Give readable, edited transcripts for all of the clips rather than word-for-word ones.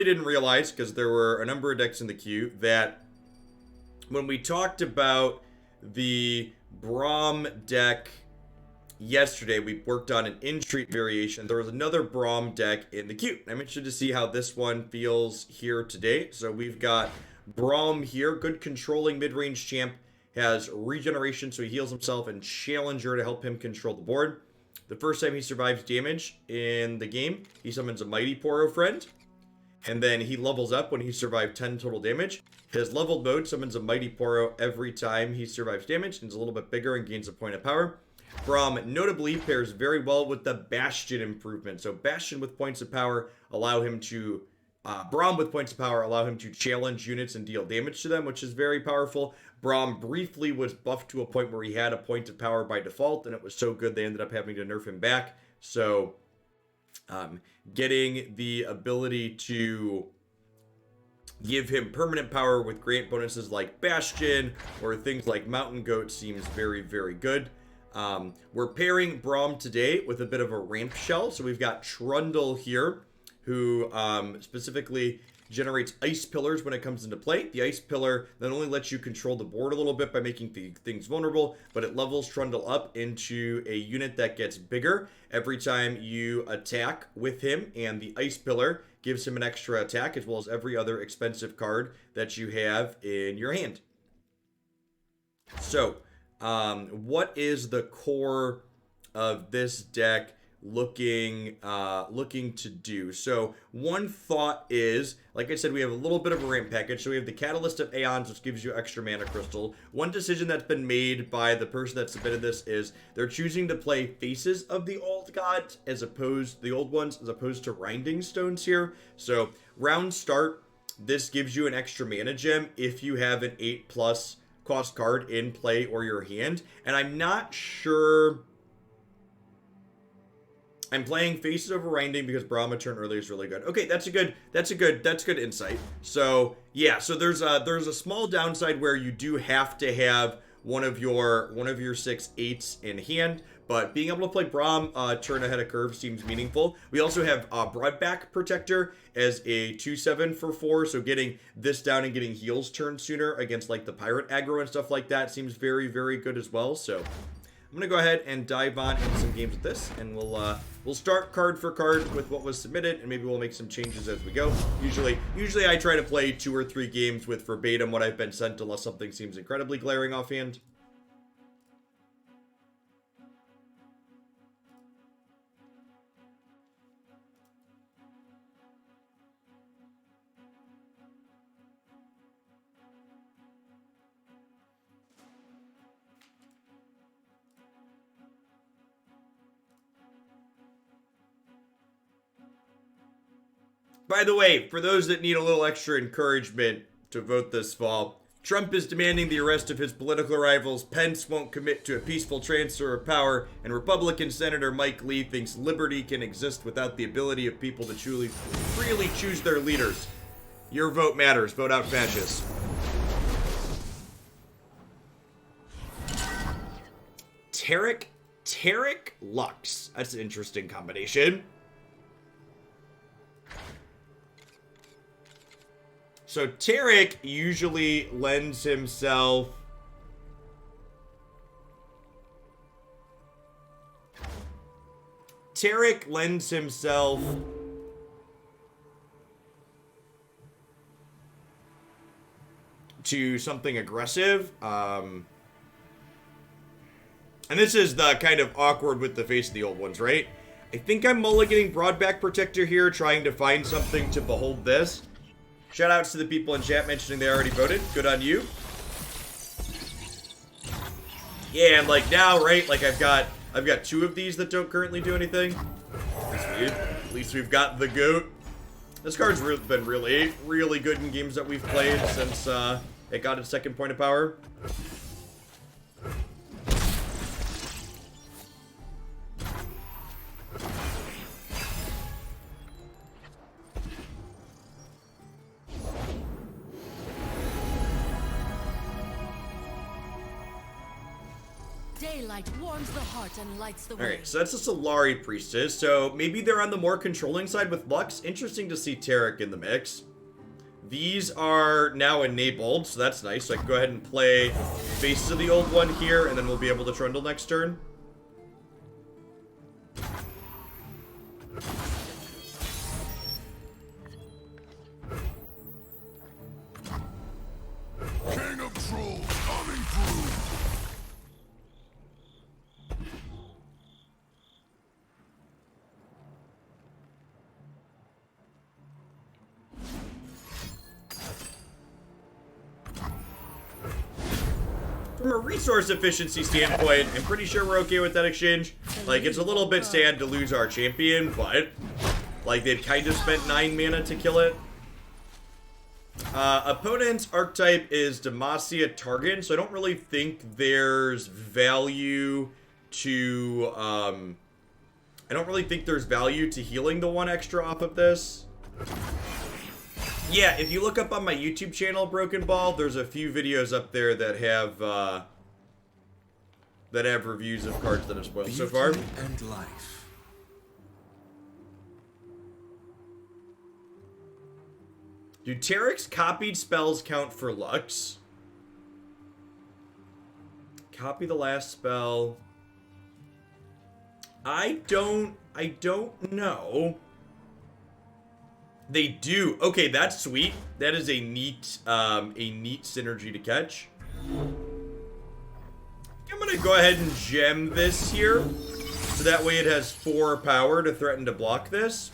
didn't realize, because there were a number of decks in the queue, that when we talked about the Braum deck yesterday, we worked on an in-treat variation. There was another Braum deck in the queue. I'm interested to see how this one feels here today. So we've got Braum here, good controlling mid-range champ, has regeneration, so he heals himself, and Challenger to help him control the board. The first time he survives damage in the game, he summons a Mighty Poro friend, and then he levels up when he survived 10 total damage. His leveled mode summons a Mighty Poro every time he survives damage, and is a little bit bigger and gains a point of power. Braum notably pairs very well with the Bastion improvement. So Bastion with points of power allow him to Braum with points of power allow him to challenge units and deal damage to them, which is very powerful. Braum briefly was buffed to a point where he had a point of power by default, and it was so good they ended up having to nerf him back. So getting the ability to give him permanent power with great bonuses like Bastion or things like Mountain Goat seems very, very good. We're pairing Braum today with a bit of a ramp shell. So we've got Trundle here, who specifically generates ice pillars when it comes into play. The ice pillar not only lets you control the board a little bit by making things vulnerable, but it levels Trundle up into a unit that gets bigger every time you attack with him, and the ice pillar gives him an extra attack as well as every other expensive card that you have in your hand. So what is the core of this deck looking to do? So one thought is, like I said, we have a little bit of a ramp package. So we have the Catalyst of Aeons, which gives you extra mana crystal. One decision that's been made by the person that submitted this is they're choosing to play Faces of the Old Gods as opposed the old ones as opposed to Rinding Stones here. So round start, this gives you an extra mana gem if you have an 8+ cost card in play or your hand. And I'm not sure. I'm playing Faces over Rinding because Braum turn early is really good. Okay, that's good insight. So yeah, so there's a small downside where you do have to have one of your 6/8s in hand, but being able to play Braum turn ahead of curve seems meaningful. We also have Broadback Protector as a 2/7 for 4, so getting this down and getting heals turned sooner against like the pirate aggro and stuff like that seems very, very good as well. So I'm gonna go ahead and dive on into some games with this, and we'll start card for card with what was submitted, and maybe we'll make some changes as we go. Usually I try to play 2 or 3 games with verbatim what I've been sent, unless something seems incredibly glaring offhand. By the way, for those that need a little extra encouragement to vote this fall, Trump is demanding the arrest of his political rivals, Pence won't commit to a peaceful transfer of power, and Republican Senator Mike Lee thinks liberty can exist without the ability of people to truly, freely choose their leaders. Your vote matters. Vote out fascists. Tarek Lux. That's an interesting combination. So Tarek usually lends himself to something aggressive. And this is the kind of awkward with the Face of the Old Ones, right? I think I'm mulliganing Broadback Protector here, trying to find something to behold this. Shoutouts to the people in chat mentioning they already voted. Good on you. Yeah, and like now, right? Like I've got 2 of these that don't currently do anything. At least we've got the goat. This card's been really good in games that we've played since it got its 2nd point of power. Daylight warms the heart and lights the way. Alright, so that's a Solari Priestess. So maybe they're on the more controlling side with Lux. Interesting to see Tarek in the mix. These are now enabled, so that's nice. So I can go ahead and play Faces of the Old One here, and then we'll be able to Trundle next turn. King of Trolls coming through. From a resource efficiency standpoint, I'm pretty sure we're okay with that exchange. Like, it's a little bit sad to lose our champion, but, like, they'd kind of spent 9 mana to kill it. Opponent's archetype is Demacia Targon, so I don't really think there's value to, I don't really think there's value to healing the 1 extra off of this. Yeah, if you look up on my YouTube channel, Broken Ball, there's a few videos up there that have reviews of cards that have spoiled so far. And life. Do Tarek's copied spells count for Lux? Copy the last spell. I don't know. They do. Okay, that's sweet. That is a neat synergy to catch. I'm gonna go ahead and gem this here, so that way it has 4 power to threaten to block this.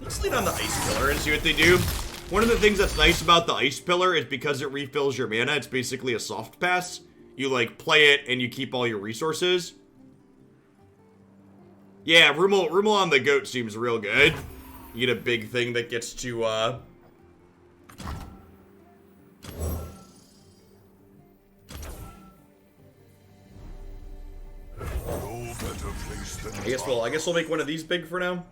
Let's lead on the Ice Pillar and see what they do. One of the things that's nice about the Ice Pillar is because it refills your mana, it's basically a soft pass. You, like, play it and you keep all your resources. Yeah, Rummel on the Goat seems real good. You get a big thing that gets to, No better place than I guess we'll make one of these big for now.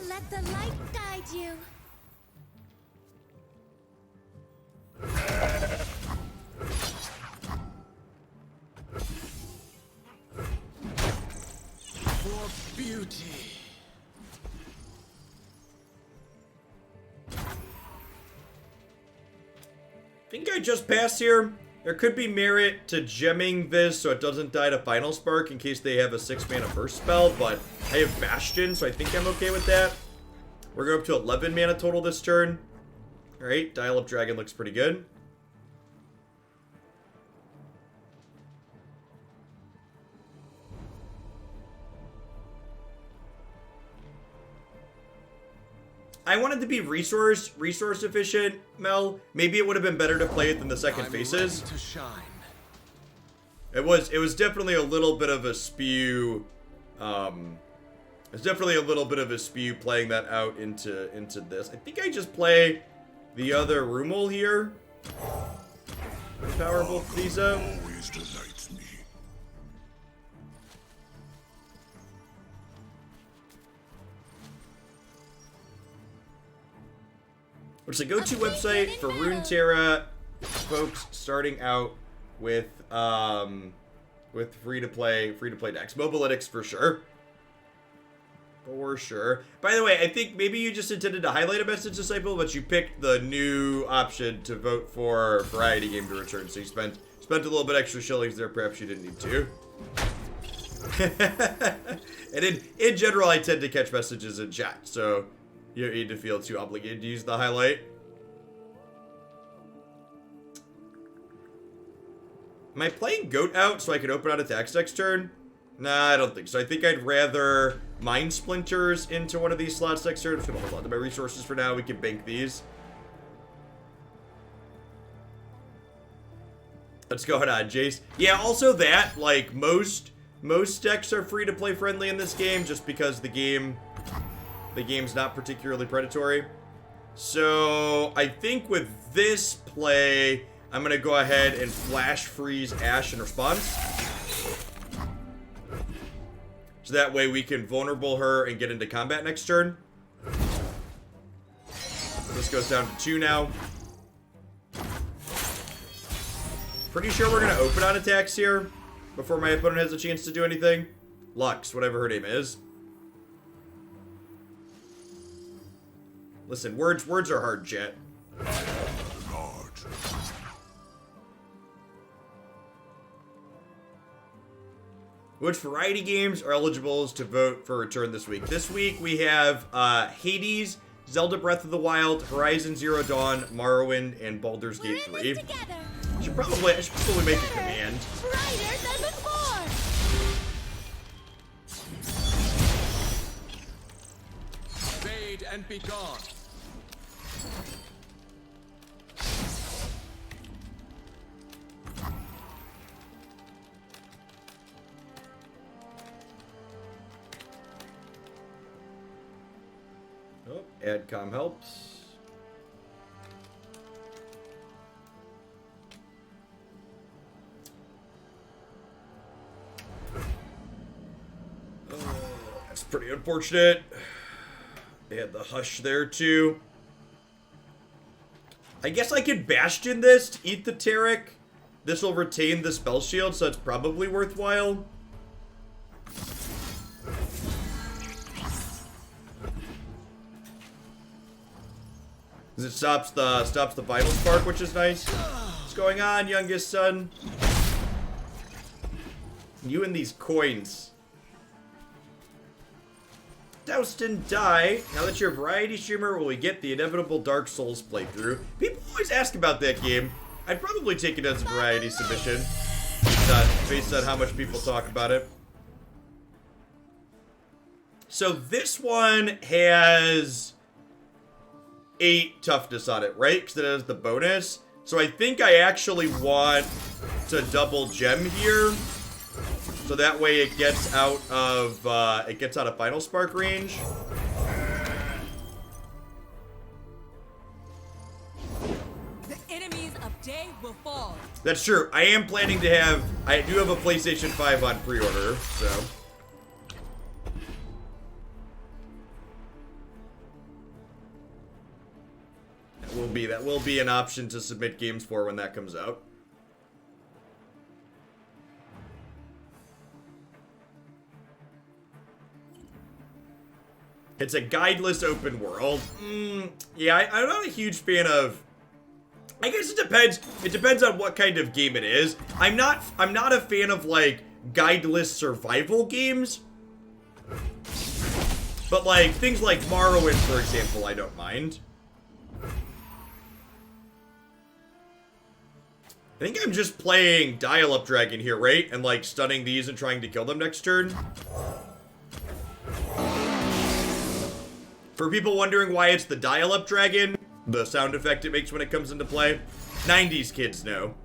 Let the light guide you. for beauty. I think I just passed here. There could be merit to gemming this so it doesn't die to Final Spark in case they have a 6 mana burst spell, but I have Bastion, so I think I'm okay with that. We're going up to 11 mana total this turn. Alright, Dial Up Dragon looks pretty good. I wanted to be resource efficient, Mel. Maybe it would have been better to play it than the second Faces. To shine. It was definitely a little bit of a spew. It's definitely a little bit of a spew playing that out into this. I think I just play the other Rummel here. Power both of these up. Always delights me. Which is a go-to website for Runeterra folks starting out with free-to-play decks. Mobilytics for sure. For sure. By the way, I think maybe you just intended to highlight a message disciple, but you picked the new option to vote for variety game to return. So you spent a little bit extra shillings there. Perhaps you didn't need to. And in general, I tend to catch messages in chat, so you don't need to feel too obligated to use the highlight. Am I playing Goat out so I can open out attacks next turn? Nah, I don't think so. I think I'd rather Mind Splinters into one of these slots next turn. I'm just gonna hold on to my resources for now. We can bank these. What's going on, Jace? Yeah, also that, like, most decks are free to play friendly in this game just because the game's not particularly predatory. So, I think with this play, I'm going to go ahead and flash freeze Ashe in response. So that way we can vulnerable her and get into combat next turn. This goes down to 2 now. Pretty sure we're going to open on attacks here before my opponent has a chance to do anything. Lux, whatever her name is. Listen, words are hard, chat. Hard. Which variety games are eligible to vote for return this week? This week we have Hades, Zelda Breath of the Wild, Horizon Zero Dawn, Morrowind, and Baldur's Gate 3. I should probably make a command. Brighter than before. Fade and be gone. Oh, AdCom helps. That's pretty unfortunate. They had the Hush there too. I guess I could Bastion this to eat the Taric. This will retain the spell shield, so it's probably worthwhile. Because it stops the Vital Spark, which is nice. What's going on, youngest son? You and these coins. Doused and die. Now that you're a variety streamer, will we get the inevitable Dark Souls playthrough? People always ask about that game. I'd probably take it as a variety submission. Based on how much people talk about it. So this one has 8 toughness on it, right? Because it has the bonus. So I think I actually want to double gem here. So that way it gets out of Final Spark range. The enemies of day will fall. That's true. I am planning to have. I do have a PlayStation 5 on pre-order, so. That will be an option to submit games for when that comes out. It's a guideless open world. Yeah, I'm not a huge fan of. I guess it depends. It depends on what kind of game it is. I'm not a fan of like guideless survival games. But like things like Morrowind, for example, I don't mind. I think I'm just playing Dial-Up Dragon here, right? And like stunning these and trying to kill them next turn. For people wondering why it's the Dial-Up Dragon, the sound effect it makes when it comes into play, 90s kids know.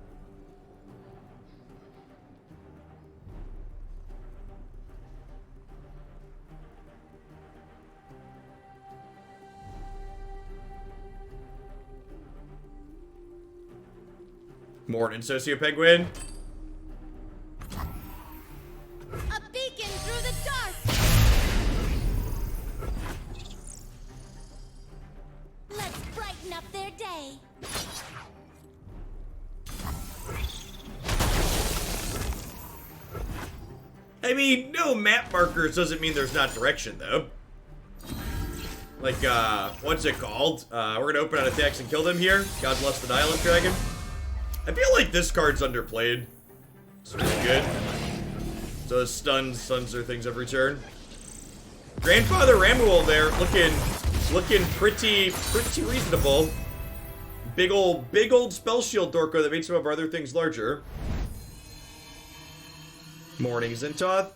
Morning, Socio-Penguin. A beacon through the dark. Let's brighten up their day. I mean, no map markers doesn't mean there's not direction, though. Like, what's it called? We're gonna open on attacks and kill them here. God bless the Dial-Up Dragon. I feel like this card's underplayed. It's really good. So stuns their things every turn. Grandfather Ramuel there, looking pretty reasonable. Big old spell shield Dorko that made some of our other things larger. Morning, Zintoth.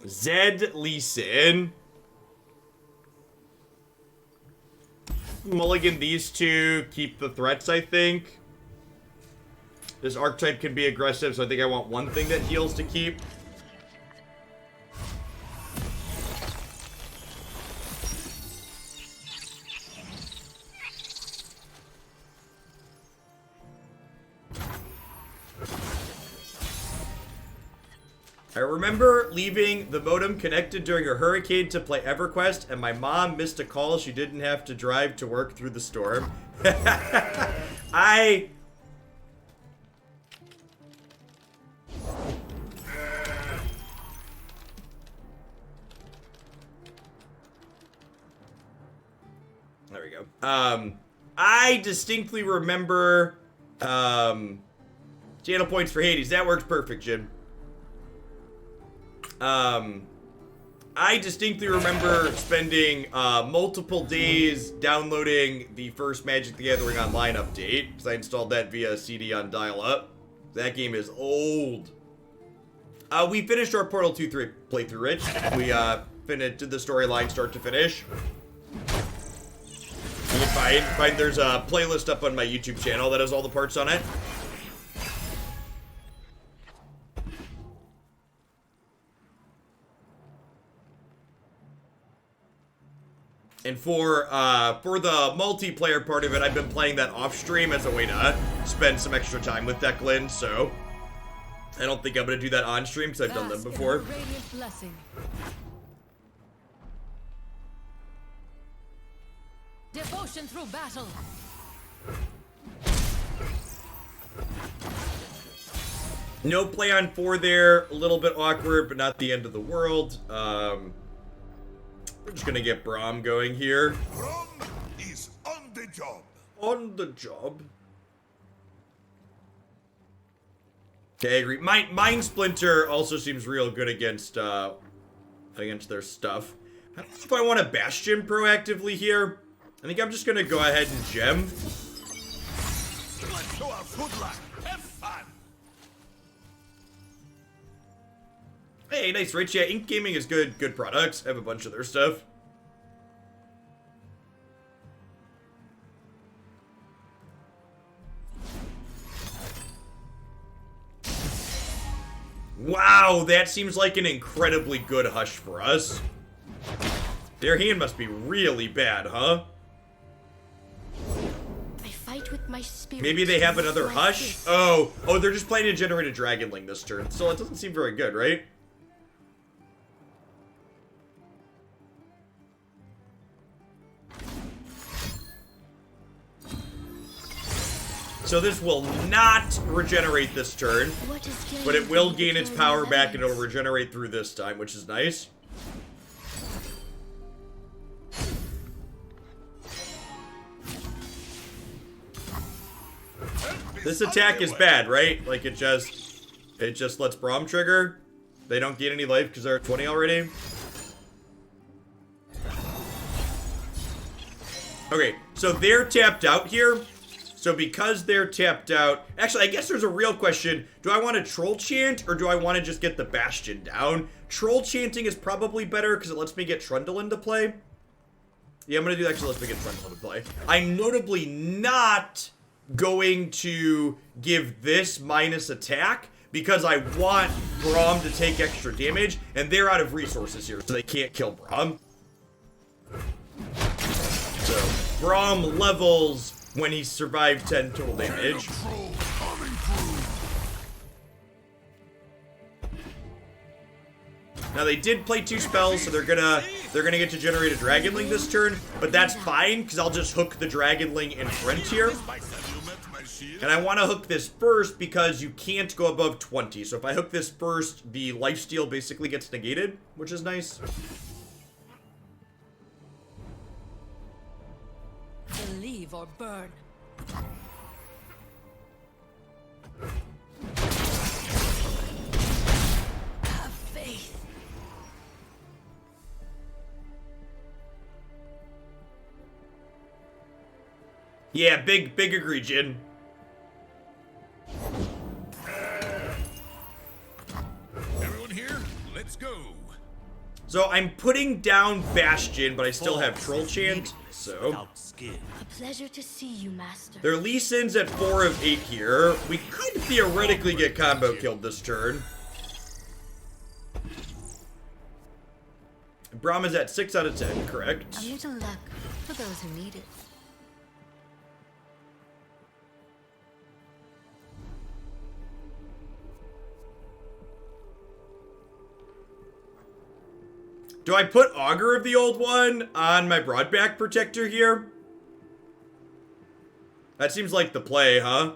Zed Lee Sin. Mulligan these two, keep the threats, I think. This archetype can be aggressive, so I think I want one thing that heals to keep. I remember leaving the modem connected during a hurricane to play EverQuest, and my mom missed a call she didn't have to drive to work through the storm. There we go. I distinctly remember, channel points for Hades. That works perfect, Jim. I distinctly remember spending multiple days downloading the first Magic the Gathering Online update, because I installed that via CD on dial-up. That game is old. We finished our Portal 2-3 playthrough, Rich. We did the storyline start to finish. You can find there's a playlist up on my YouTube channel that has all the parts on it. And for the multiplayer part of it, I've been playing that off stream as a way to spend some extra time with Declan, so I don't think I'm gonna do that on stream because I've done them before. Devotion through battle. No play on 4 there, a little bit awkward, but not the end of the world. We're just gonna get Braum going here. Braum is on the job. On the job. Okay, I agree. Mind Splinter also seems real good against their stuff. I don't know if I want to Bastion proactively here. I think I'm just gonna go ahead and gem. Let's show our good luck. Have fun. Hey, nice, Rich. Yeah, Ink Gaming is good products. I have a bunch of their stuff. Wow, that seems like an incredibly good Hush for us. Their hand must be really bad, huh? I fight with my spirit. Maybe they have another Hush? Oh, they're just planning to generate a Dragonling this turn. So it doesn't seem very good, right? So this will not regenerate this turn, but it will gain its power back and it'll regenerate through this time, which is nice. This attack is bad, right? Like it just lets Braum trigger. They don't gain any life because they're at 20 already. Okay, so they're tapped out here. So because they're tapped out, actually, I guess there's a real question. Do I want to Troll Chant or do I want to just get the Bastion down? Troll Chanting is probably better because it lets me get Trundle into play. Yeah, I'm going to do actually lets me get Trundle into play. I'm notably not going to give this minus attack because I want Braum to take extra damage and they're out of resources here, so they can't kill Braum. So, Braum levels when he survived 10 total damage. Now they did play 2 spells, so they're gonna get to generate a Dragonling this turn, but that's fine because I'll just hook the Dragonling in front here. And I want to hook this first because you can't go above 20. So if I hook this first, the lifesteal basically gets negated, which is nice. Believe or burn. Have faith. Yeah, big agree, Jin. Everyone here, let's go. So I'm putting down Bastion, but I still have Troll Chant. So Without skill. A pleasure to see you, Master. their Lee Sin's at 4 of 8 here. We could theoretically get combo killed this turn. Braum is at 6 out of 10, correct? A little luck for those who need it. Do I put Augur of the Old One on my Broadback Protector here? That seems like the play, huh?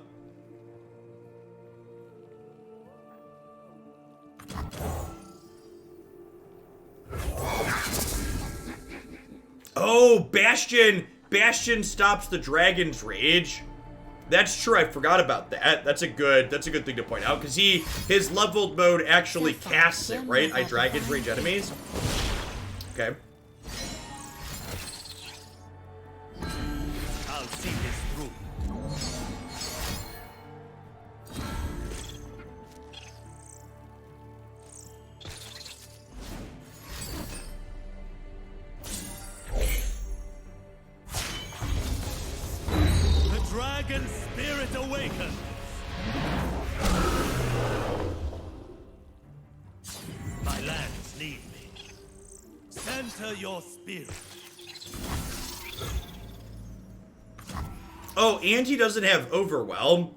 Oh, Bastion! Bastion stops the Dragon's Rage. That's true, I forgot about that. That's a good thing to point out, because his leveled mode actually casts it, right? I Dragon's Rage enemies. Okay. I'll see this through. The dragon spirit awakens. My lands need me. Center your spirit. Oh, and he doesn't have Overwhelm.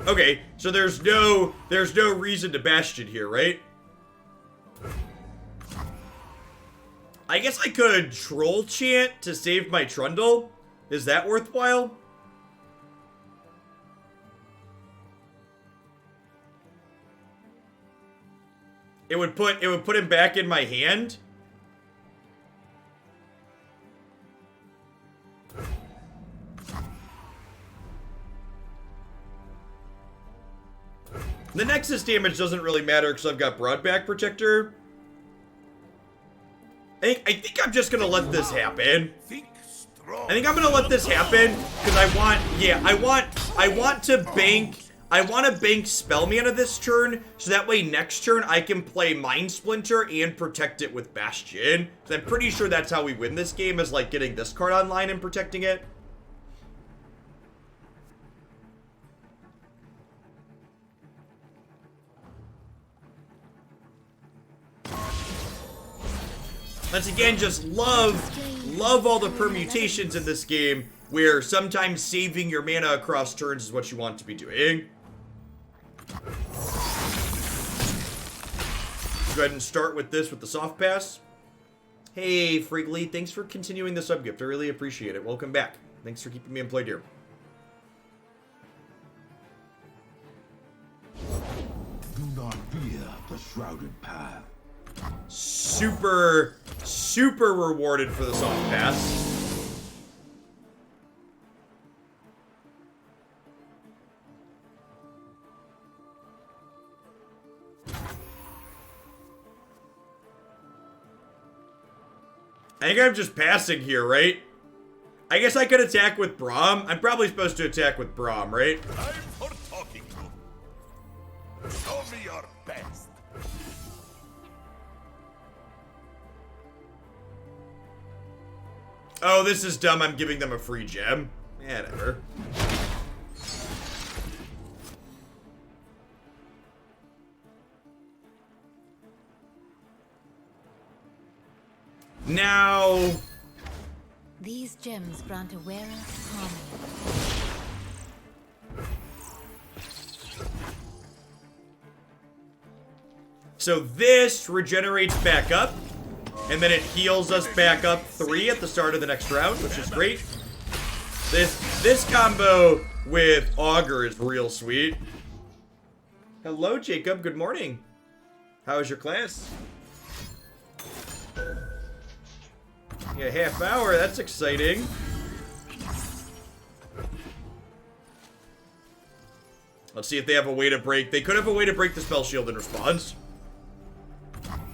Okay, so there's no reason to Bastion here, right? I guess I could Troll Chant to save my Trundle. Is that worthwhile? It would put him back in my hand. The Nexus damage doesn't really matter because I've got Broadback Protector. I think I'm just gonna let this happen. Think strong. I think I'm gonna let this happen because I want to bank Spell Mana this turn, so that way next turn I can play Mind Splinter and protect it with Bastion. So I'm pretty sure that's how we win this game, is like getting this card online and protecting it. Once again, just love all the permutations in this game, where sometimes saving your mana across turns is what you want to be doing. Go ahead and start with this with the soft pass. Hey, Frigley, thanks for continuing the sub gift. I really appreciate it. Welcome back. Thanks for keeping me employed here. Do not fear the shrouded path. Super rewarded for the soft pass. I think I'm just passing here, right? I guess I could attack with Braum. I'm probably supposed to attack with Braum, right? Time for talking to. Show me your best. Oh, this is dumb. I'm giving them a free gem. Yeah, whatever. Now... These gems grant a wearer harmony. So this regenerates back up, and then it heals us back up 3 at the start of the next round, which is great. This combo with Augur is real sweet. Hello, Jacob. Good morning. How was your class? Yeah, half hour. That's exciting. Let's see if they have a way to break. They could have a way to break the spell shield in response.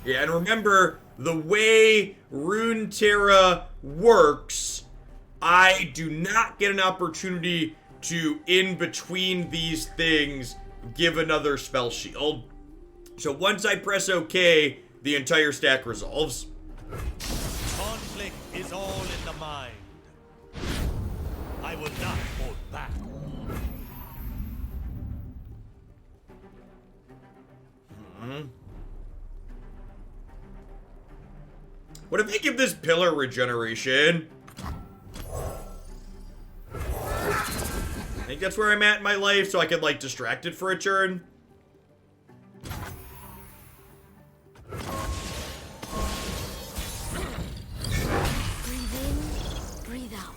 Yeah, and remember, the way Runeterra works, I do not get an opportunity to, in between these things, give another spell shield. So once I press OK, the entire stack resolves. is all in the mind. I will not hold back. What if they give this pillar regeneration? I think that's where I'm at in my life, so I can, like, distract it for a turn. Breathe in, breathe out.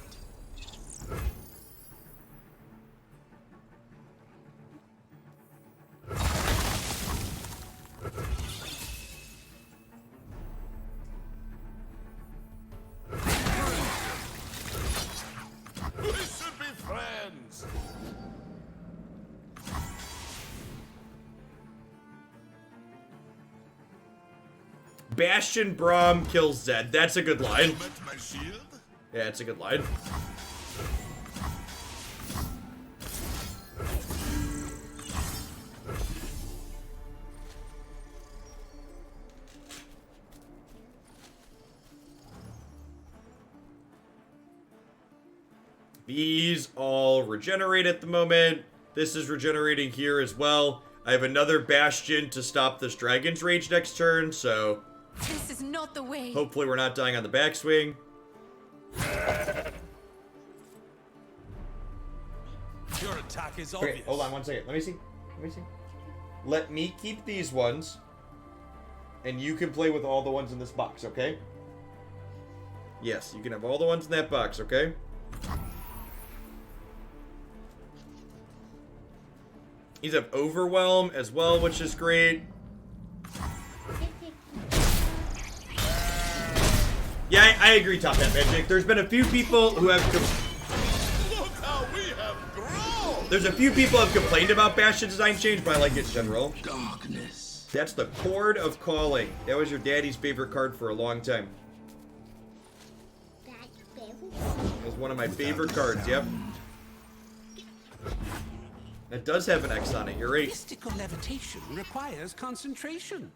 We should be friends. Bastion Braum kills Zed. That's a good line. Met my shield? Yeah, it's a good line. These all regenerate at the moment. This is regenerating here as well. I have another Bastion to stop this Dragon's Rage next turn, so This is not the way. hopefully we're not dying on the backswing. Your attack is Okay, obvious. hold on one second. Let me see. Let me keep these ones, and you can play with all the ones in this box, okay? Yes, you can have all the ones in that box, okay? These have Overwhelm as well, which is great. Yeah, I agree, Top Hat Magic. There's been a few people who have... Look how we have grown. There's a few people who have complained about Bastion design change, but I like it in general. Darkness. That's the Chord of Calling. That was your daddy's favorite card for a long time. It was one of my favorite cards, yep. It does have an X on it, you're right. Mystical levitation requires concentration.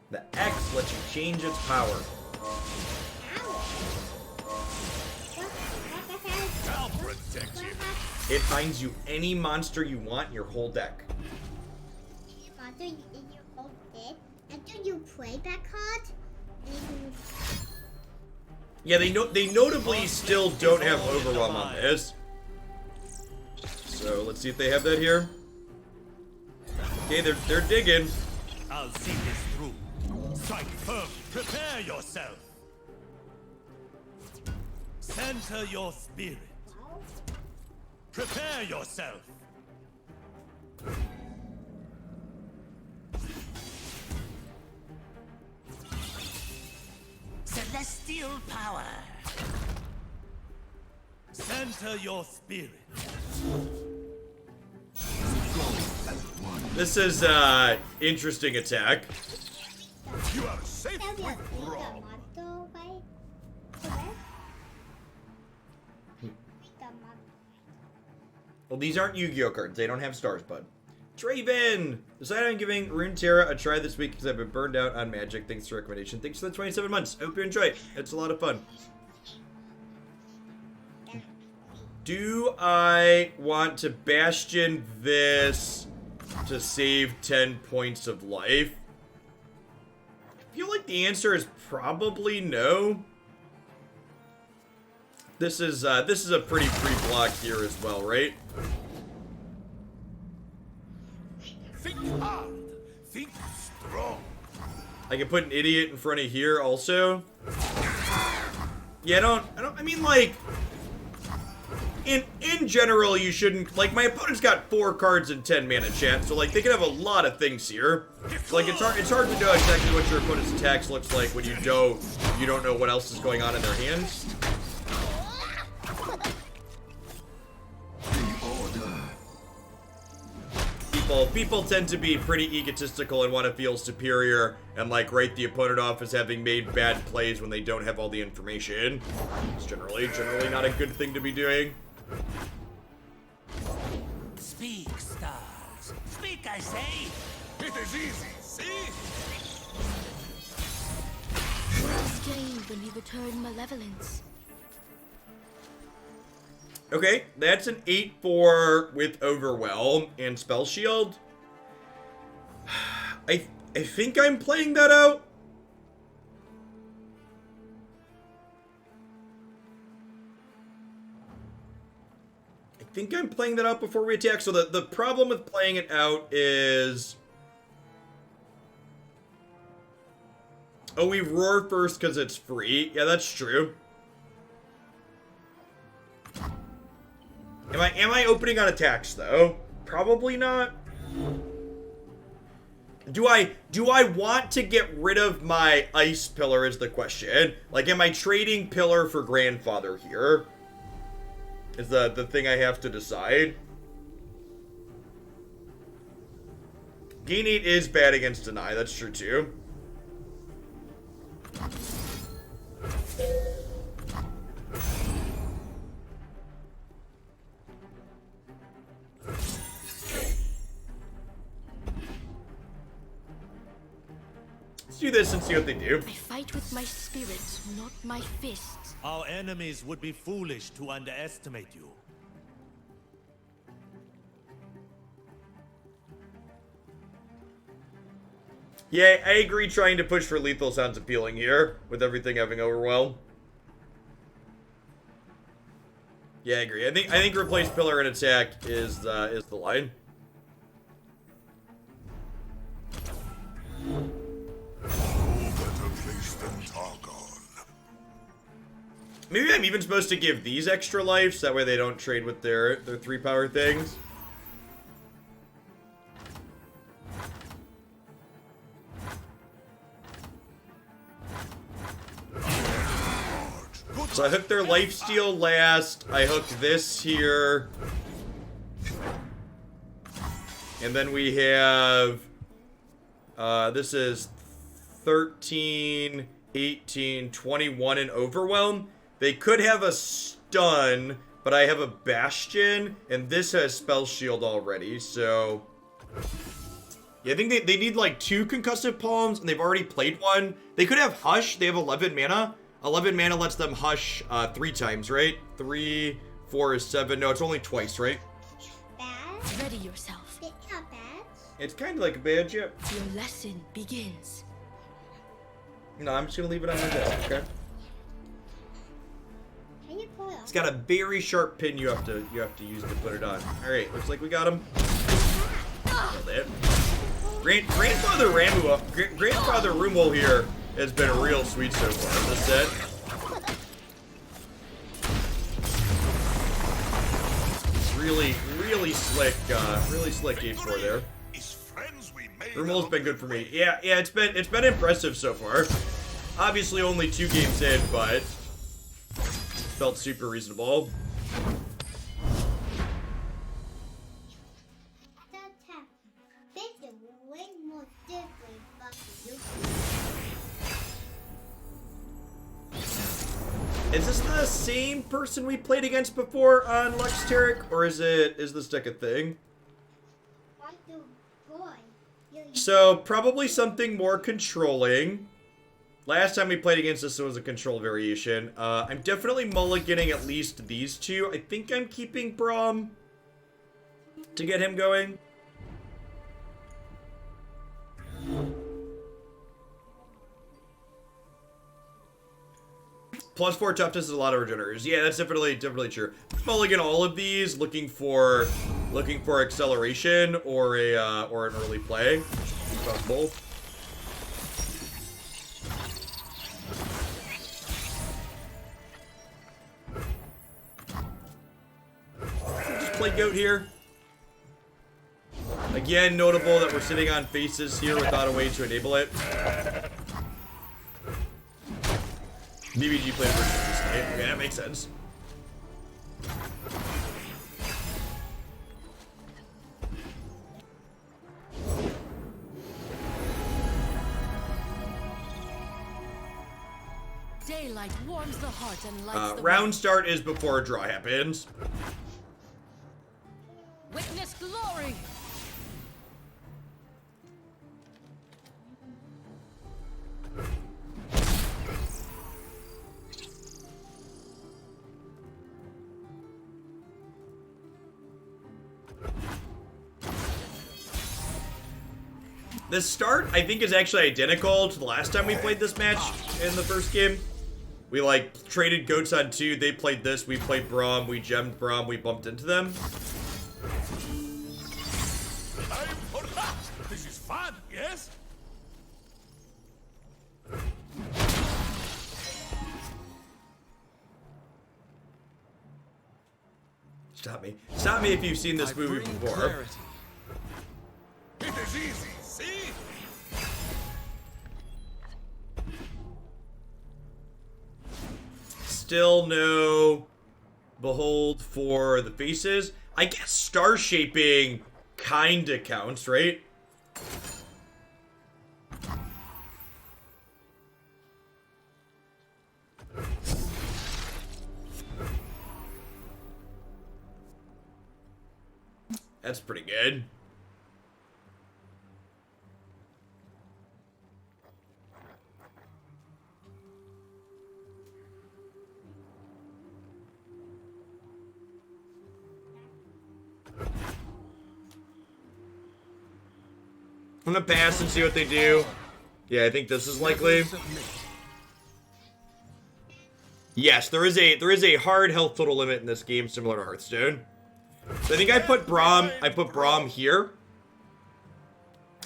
The X lets you change its power. I'll protect you. It finds you any monster you want in your whole deck. After you in your whole deck, after you play that card, and Yeah, they notably still don't have Overwhelm on this. So let's see if they have that here. Okay, they're digging. I'll see this through. Strike firm. Prepare yourself. Center your spirit. Prepare yourself. Celestial power. Center your spirit. This is interesting attack. You are safe tell me with the Braum. motto by correct? The motto. Well, these aren't Yu-Gi-Oh cards. They don't have stars, bud. Draven! Decided on giving Runeterra a try this week because I've been burned out on Magic. Thanks for the recommendation. Thanks for the 27 months. I hope you enjoy it. It's a lot of fun. Do I want to Bastion this to save 10 points of life? I feel like the answer is probably no. This is a pretty free block here as well, right? Think hard. Think strong. I can put an idiot in front of here also. Yeah, I mean, like, in general, you shouldn't, like, my opponent's got 4 cards in 10 mana, chat, so, like, they can have a lot of things here. Like, it's hard to know exactly what your opponent's attacks looks like when you don't know what else is going on in their hands. People tend to be pretty egotistical and want to feel superior and, like, write the opponent off as having made bad plays when they don't have all the information. It's generally not a good thing to be doing. Speak, stars. Speak, I say. It is easy, see? gain when we return malevolence. Okay, that's an 8/4 with Overwhelm and Spell Shield. I think I'm playing that out. I think I'm playing that out before we attack. So the problem with playing it out is... Oh, we roar first because it's free. Yeah, that's true. Am I opening on attacks though? Probably not. Do I want to get rid of my ice pillar is the question. Like, am I trading pillar for grandfather here? Is the thing I have to decide. Gain 8 is bad against deny, that's true too. Let's do this and see what they do. I fight with my spirit, not my fists. Our enemies would be foolish to underestimate you. Yeah, I agree trying to push for lethal sounds appealing here, with everything having overwhelm. Yeah, I agree. I think replace pillar and attack is the line. No better place than Targon. Maybe I'm even supposed to give these extra life, so that way they don't trade with their 3-power things. So I hooked their lifesteal last. I hooked this here. And then we have... this is 13, 18, 21 in Overwhelm. They could have a stun, but I have a Bastion, and this has Spell Shield already, so... Yeah, I think they need like 2 Concussive Palms, and they've already played one. They could have Hush. They have 11 mana. 11 mana lets them Hush 3 times, right? 3, 4 is 7. No, it's only twice, right? Bad? Ready yourself. It's not bad. It's kind of like a badge, yeah. Your lesson begins. No, I'm just going to leave it on my desk, okay? Can you pull it It's off? got a very sharp pin you have to use to put it on. All right, looks like we got him. Nailed it. Grandfather Rumble here has been real sweet so far in this set. Really slick 8-4 there. Is friends we made Rumel's been good for me. Yeah, it's been impressive so far. Obviously only 2 games in, but felt super reasonable. That tap. This is way more different, but you. Is this the same person we played against before on Luxteric, or is this deck a thing? Why do boy? So probably something more controlling. Last time we played against this, it was a control variation. I'm definitely mulliganing at least these 2. I think I'm keeping Braum to get him going. +4 toughness is a lot of regenerators. Yeah, that's definitely true. Mulligan all of these, looking for acceleration or an early play. Possible. Just play Goat here. Again, notable that we're sitting on faces here without a way to enable it. BBG played a version of this game. Okay, that makes sense. Daylight warms the heart and lights the Round start is before a draw happens. Witness glory. The start, I think, is actually identical to the last time we played this match in the first game. We, like, traded goats on 2. They played this. We played Braum. We gemmed Braum. We bumped into them. Time for that. This is fun, yes? Stop me. Stop me if you've seen this I movie bring before. clarity. It is easy, see? Still no behold for the faces. I guess star shaping kinda counts, right? That's pretty good. I'm gonna pass and see what they do. Yeah, I think this is likely. Yes, there is a hard health total limit in this game, similar to Hearthstone. So I think I put Braum here.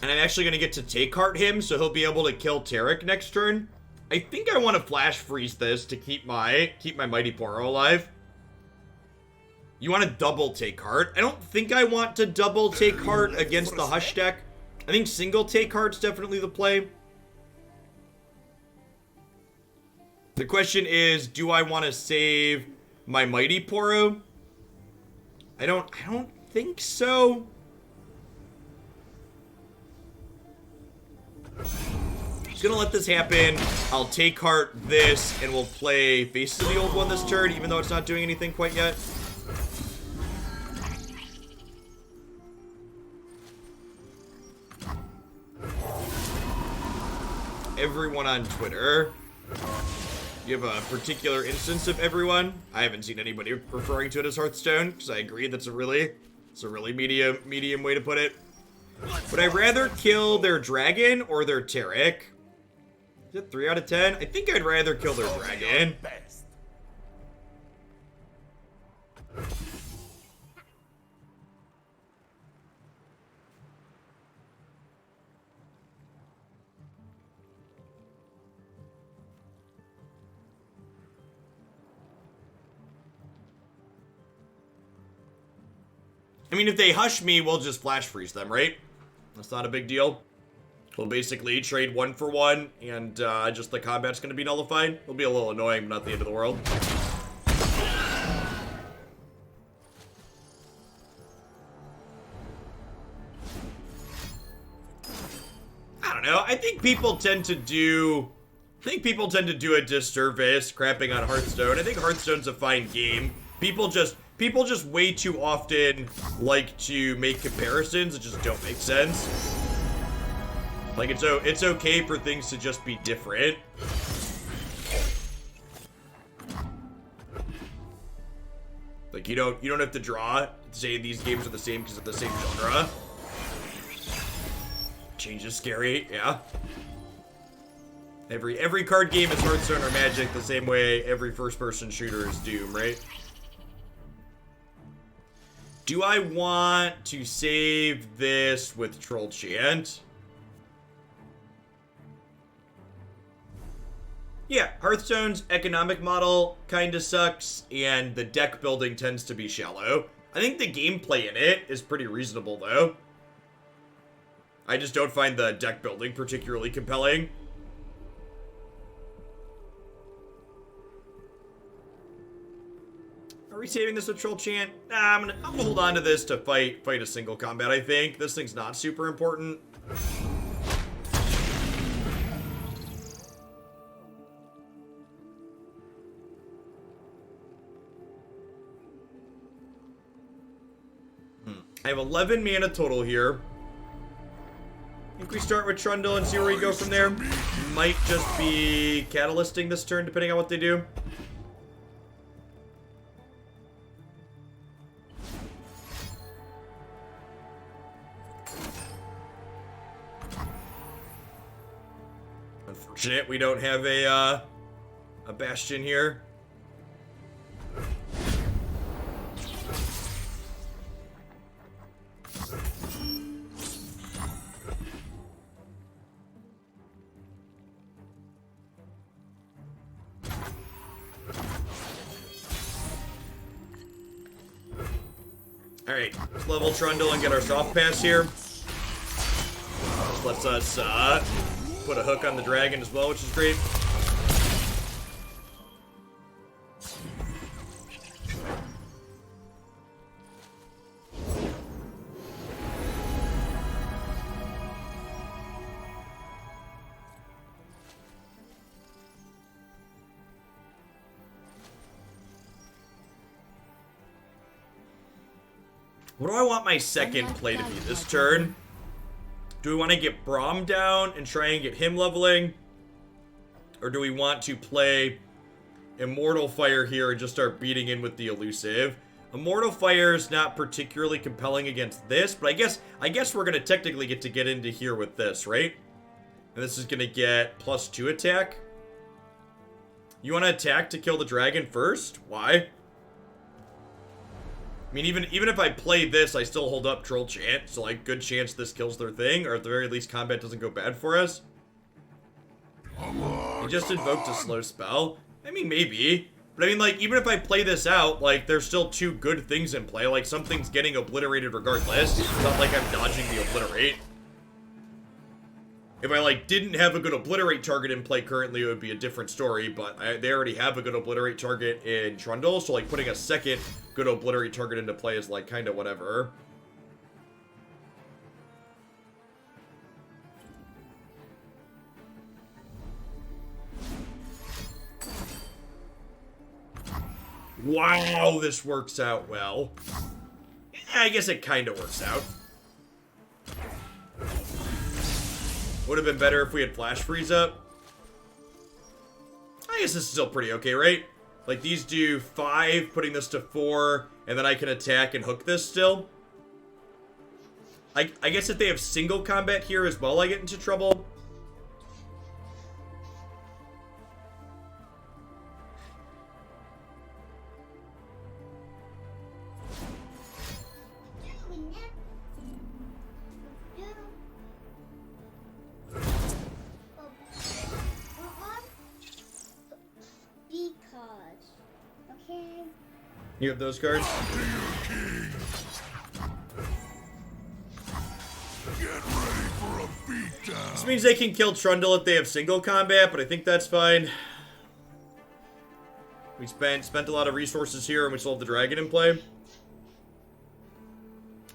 And I'm actually gonna get to take heart him, so he'll be able to kill Tarek next turn. I think I want to flash freeze this to keep my Mighty Poro alive. You want to double take heart? I don't think I want to double take heart against the Hush deck. I think single take heart's definitely the play. The question is, do I want to save my Mighty Poro? I don't think so. Just gonna let this happen. I'll take heart this, and we'll play Faces of the Old One this turn, even though it's not doing anything quite yet. Everyone on Twitter. You have a particular instance of everyone? I haven't seen anybody referring to it as Hearthstone, because I agree that's a really medium way to put it. Would I rather kill their dragon or their Tarek? Is it 3 out of 10? I think I'd rather kill their dragon. Best. I mean, if they hush me, we'll just flash freeze them, right? That's not a big deal. We'll basically trade 1 for 1, and just the combat's gonna be nullified. It'll be a little annoying, but not the end of the world. I don't know. I think people tend to do a disservice crapping on Hearthstone. I think Hearthstone's a fine game. People just way too often like to make comparisons that just don't make sense. Like, it's okay for things to just be different. Like, you don't have to draw to say these games are the same because of the same genre. Change is scary, yeah. Every card game is Hearthstone or Magic the same way every first-person shooter is Doom, right? Do I want to save this with Troll Chant? Yeah, Hearthstone's economic model kinda sucks, and the deck building tends to be shallow. I think the gameplay in it is pretty reasonable, though. I just don't find the deck building particularly compelling. Are we saving this with Troll Chant? Nah, I'm gonna hold on to this to fight a single combat, I think. This thing's not super important. I have 11 mana total here. I think we start with Trundle and see where we go from there. Might just be Catalysting this turn, depending on what they do. Unfortunate we don't have a Bastion here. Alright, let's level Trundle and get our soft pass here. This lets us put a hook on the dragon as well, which is great. What do I want my second play to be this turn? Do we want to get Braum down and try and get him leveling? Or do we want to play Immortal Fire here and just start beating in with the elusive? Immortal Fire is not particularly compelling against this, but I guess we're going to technically get into here with this, right? And this is going to get +2 attack. You want to attack to kill the dragon first? Why? I mean, even if I play this, I still hold up Troll Chant, so like, good chance this kills their thing, or at the very least, combat doesn't go bad for us. He just invoked a slow spell. I mean, maybe. But I mean, like, even if I play this out, like, there's still 2 good things in play. Like, something's getting obliterated regardless. It's not like I'm dodging the obliterate. If I, like, didn't have a good obliterate target in play currently, it would be a different story, but they already have a good obliterate target in Trundle, so, like, putting a second good obliterate target into play is, like, kind of whatever. Wow, this works out well. Yeah, I guess it kind of works out. Would have been better if we had Flash Freeze up. I guess this is still pretty okay, right? Like, these do 5, putting this to 4, and then I can attack and hook this still. I guess if they have single combat here as well, I get into trouble. You have those cards? This means they can kill Trundle if they have single combat, but I think that's fine. We spent a lot of resources here, and we still have the dragon in play.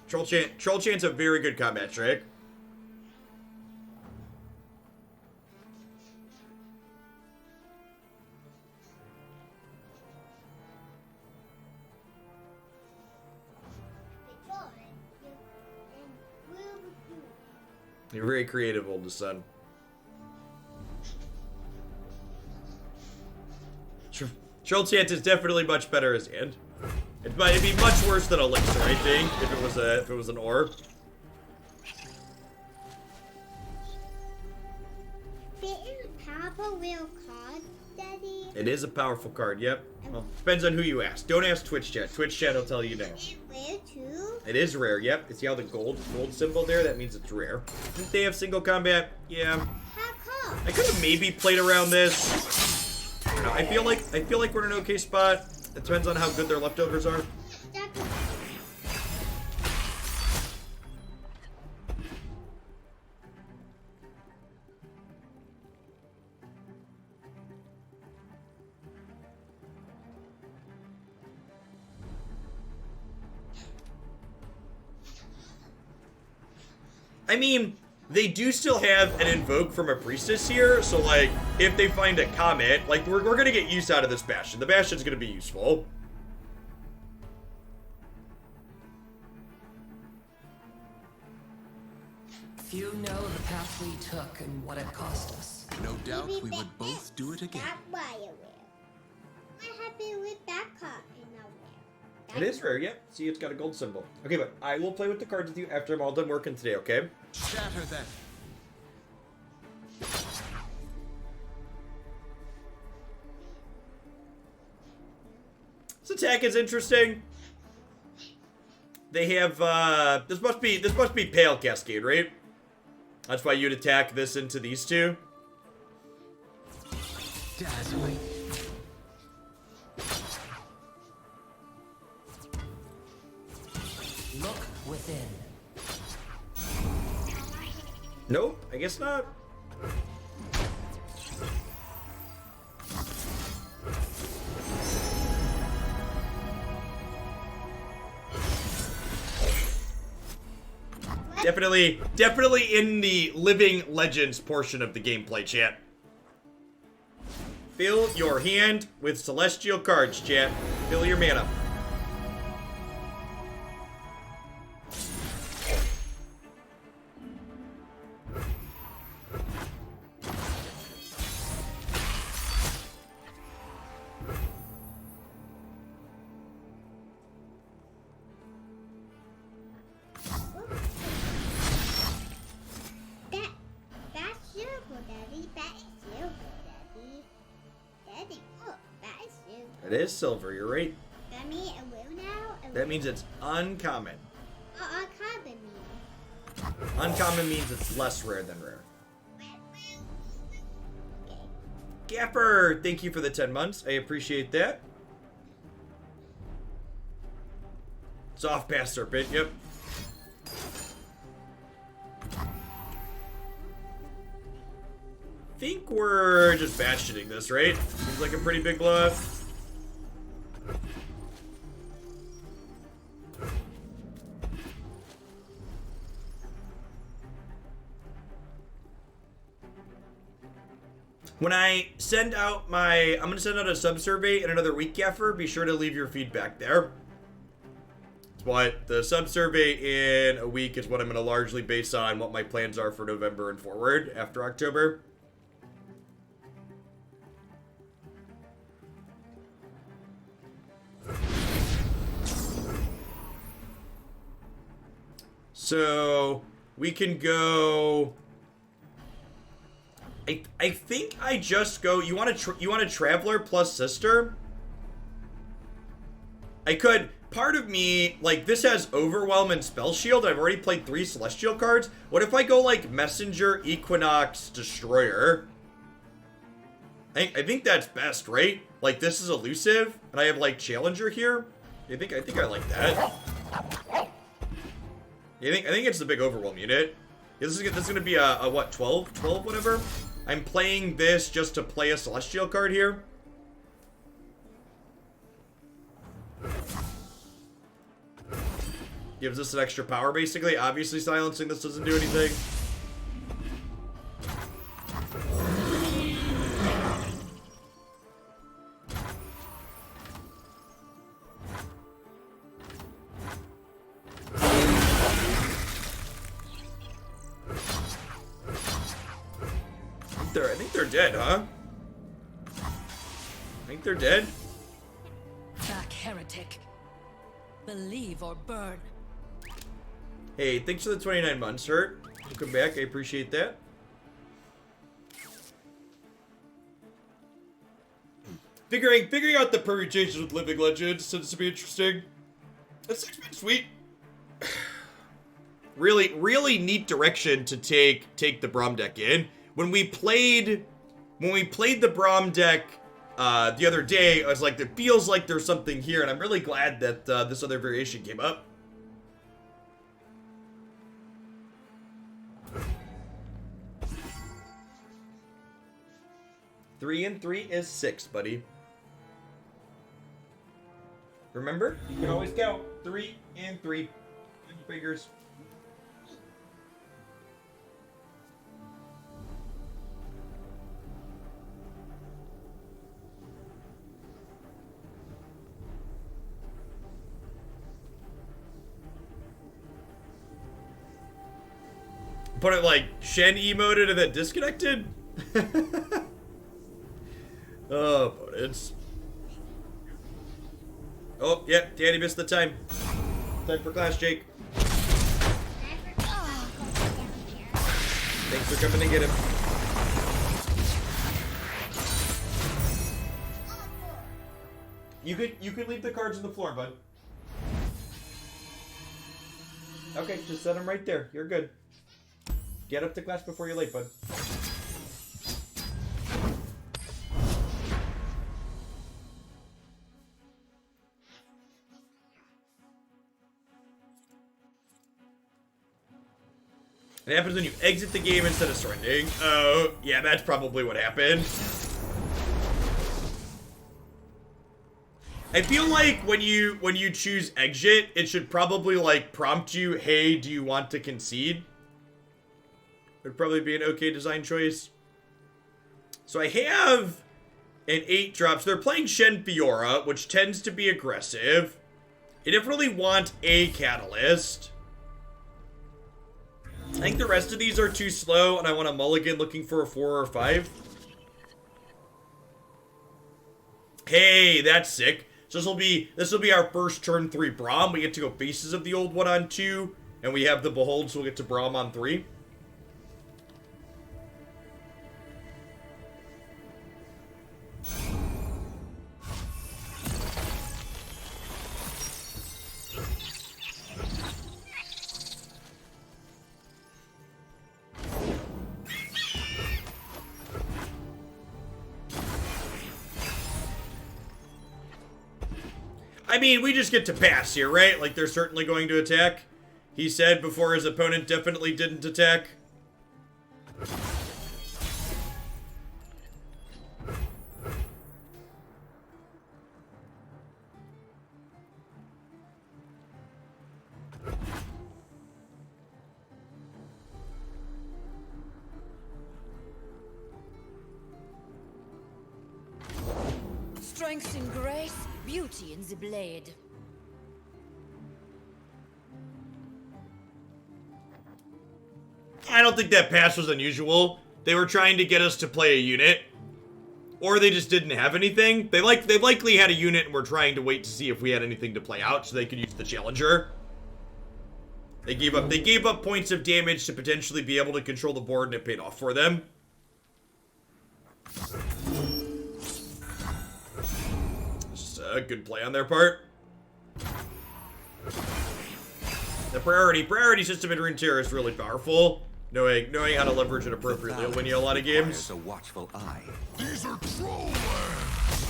Troll Chant's a very good combat trick. You're very creative, oldest son. Troll Chant is definitely much better as hand. It'd be much worse than Elixir, I think, if it was an orb. Is a powerful real card, Daddy? It is a powerful card, yep. Well, depends on who you ask. Don't ask Twitch chat. Twitch chat will tell you now. It's rare too. It is rare, yep. You see how the gold symbol there? That means it's rare. Didn't they have single combat? Yeah. How come? I could have maybe played around this. I don't know. I feel like we're in an okay spot. It depends on how good their leftovers are. I mean, they do still have an invoke from a priestess here, so like, if they find a comet, like, we're gonna get use out of this bastion. The bastion's gonna be useful. Few know the path we took and what it cost us. No doubt we would both do it again. What happened with that card in nowhere? It is rare, yep. See, it's got a gold symbol. Okay, but I will play with the cards with you after I'm all done working today, okay? Shatter them. This attack is interesting. They have, this must be Pale Cascade, right? That's why you'd attack this into these two. Dazzling. Look within. Nope, I guess not. Definitely in the Living Legends portion of the gameplay, chat. Fill your hand with celestial cards, chat. Fill your mana. That's silver, Daddy. That is silver, Daddy. Daddy, look, that is silver. It is silver, you're right. That means it will now. That means it's uncommon. Uncommon means. Uncommon means it's less rare than rare. Gaffer, thank you for the 10 months. I appreciate that. Soft pass serpent, yep. Think we're just batch-shitting this, right? Seems like a pretty big blow. When I send out I'm gonna send out a sub-survey in another week, Gaffer. Be sure to leave your feedback there. But the sub-survey in a week is what I'm gonna largely base on what my plans are for November and forward after October. So we can go. I think I just go. You want a Traveler plus Sister? I could. Part of me, like, this has Overwhelm and Spell Shield. I've already played 3 Celestial cards. What if I go like Messenger, Equinox, Destroyer? I think that's best, right? Like, this is elusive, and I have like Challenger here. I think I like that. I think it's the big Overwhelm unit. This is gonna be a what, 12 whatever. I'm playing this just to play a Celestial card here. Gives us an extra power, basically. Obviously, silencing this doesn't do anything. I think they're dead, huh? I think they're dead. Back, heretic. Believe or burn. Hey, thanks for the 29 months, Hurt. Welcome back. I appreciate that. Figuring out the permutations with Living Legends tends to be interesting. That's been sweet. Really neat direction to take the Braum deck in. When we played the Braum deck the other day, I was like, it feels like there's something here, and I'm really glad that this other variation came up. Three and 3 is 6, buddy. Remember, you can always count 3 and 3. Figures. Put it like Shen emoted and then disconnected? Oh, opponents. Oh, yeah, Danny missed the time. Time for class, Jake. Thanks for coming to get him. You could leave the cards on the floor, bud. Okay, just set them right there. You're good. Get up to class before you're late, bud. It happens when you exit the game instead of surrendering. Oh, yeah, that's probably what happened. I feel like when you choose exit, it should probably like prompt you, hey, do you want to concede? Would probably be an okay design choice. So I have an 8 drops. They're playing Shen Fiora, which tends to be aggressive. I definitely want a catalyst. I think the rest of these are too slow, and I want a mulligan looking for a 4 or 5. Hey, that's sick. So this will be our first turn 3 Braum. We get to go Faces of the Old One on 2, and we have the Behold, so we'll get to Braum on 3. I mean, we just get to pass here, right? Like, they're certainly going to attack. He said before his opponent definitely didn't attack. Strength and grace, beauty in the blade. I don't think that pass was unusual. They were trying to get us to play a unit. Or they just didn't have anything. They likely had a unit and were trying to wait to see if we had anything to play out so they could use the challenger. They gave up points of damage to potentially be able to control the board, and it paid off for them. Just a good play on their part. The priority system in Runeterra is really powerful. Knowing how to leverage it appropriately will win you a lot of games. A watchful eye. These are troll lands.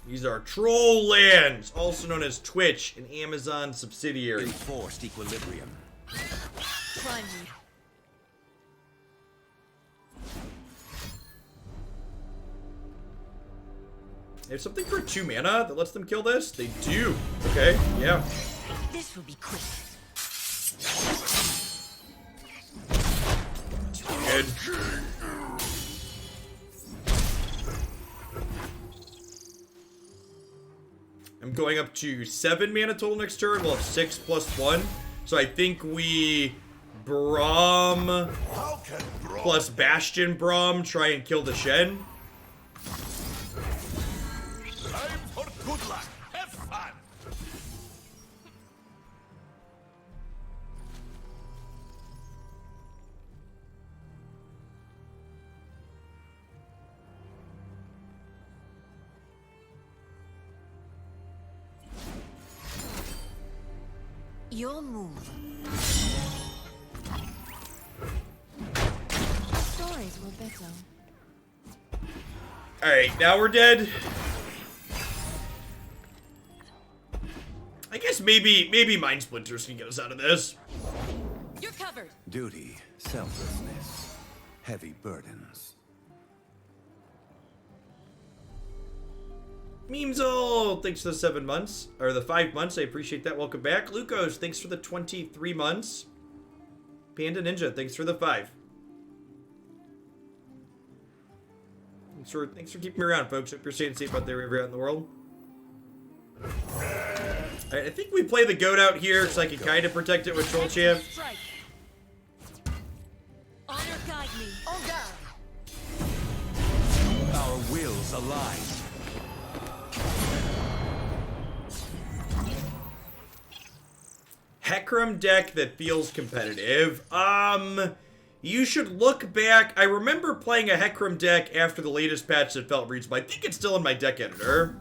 These are troll lands, also known as Twitch, an Amazon subsidiary. Enforced equilibrium. Try me. They have something for 2 mana that lets them kill this? They do. Okay, yeah. This will be quick. Good. I'm going up to 7 mana total next turn. We'll have 6 + 1. So I think we Braum plus Bastion Braum try and kill the Shen. Time for good luck. Have fun. Your move. Stories were better. Alright, now we're dead. I guess maybe Mind Splinters can get us out of this. You're covered. Duty, selflessness, heavy burdens. Memesol, thanks for the 7 months. Or the 5 months, I appreciate that. Welcome back. Lucos, thanks for the 23 months. Panda Ninja, thanks for the 5. Thanks for keeping me around, folks. Hope you're staying safe out there wherever you're out in the world. Alright, I think we play the goat out here so I can kind of protect it with Troll Champ. Strike. Honor guide me. Oh God! Our wills align. Hecarim deck that feels competitive. You should look back. I remember playing a Hecarim deck after the latest patch that felt reasonable. I think it's still in my deck editor.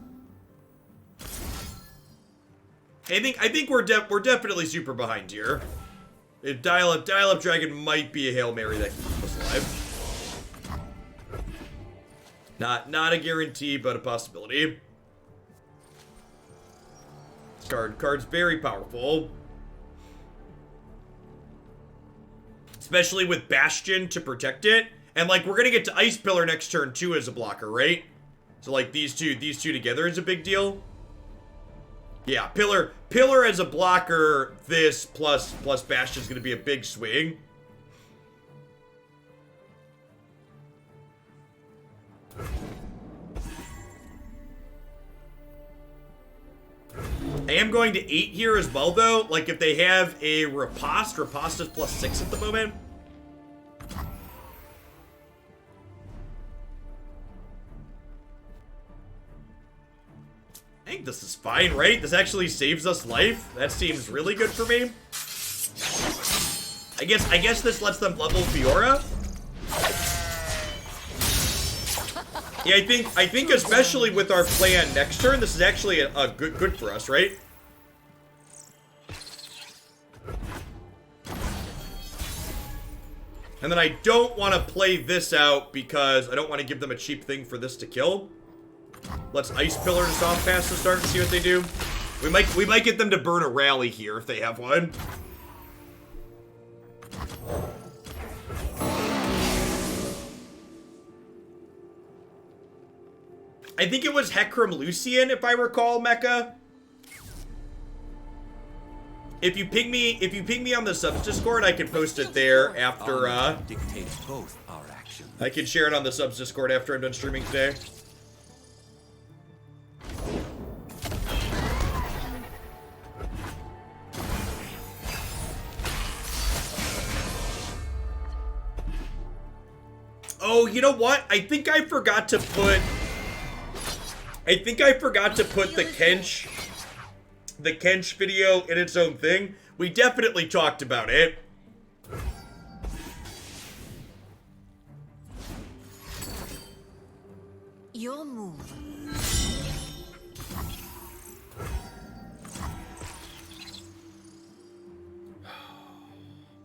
I think we're definitely super behind here. If dial up dragon might be a Hail Mary that can keep us alive. Not a guarantee, but a possibility. This card's very powerful. Especially with Bastion to protect it. And like we're gonna get to Ice Pillar next turn too as a blocker, right? So like these two together is a big deal. Yeah, Pillar as a blocker, this plus Bastion is gonna be a big swing. I am going to 8 here as well, though. Like, if they have a Riposte is +6 at the moment. I think this is fine, right? This actually saves us life. That seems really good for me. I guess this lets them level Fiora. Yeah, I think especially with our plan next turn, this is actually a good for us, right? And then I don't want to play this out because I don't want to give them a cheap thing for this to kill. Let's Ice Pillar to soft pass to start and see what they do. We might get them to burn a rally here if they have one. I think it was Hecarim Lucian, if I recall, Mecha. If you ping me on the subs Discord, I can post it there after dictates both our actions. I can share it on the subs Discord after I'm done streaming today. Oh, you know what? I think I forgot to put the Kench video in its own thing. We definitely talked about it. Your move.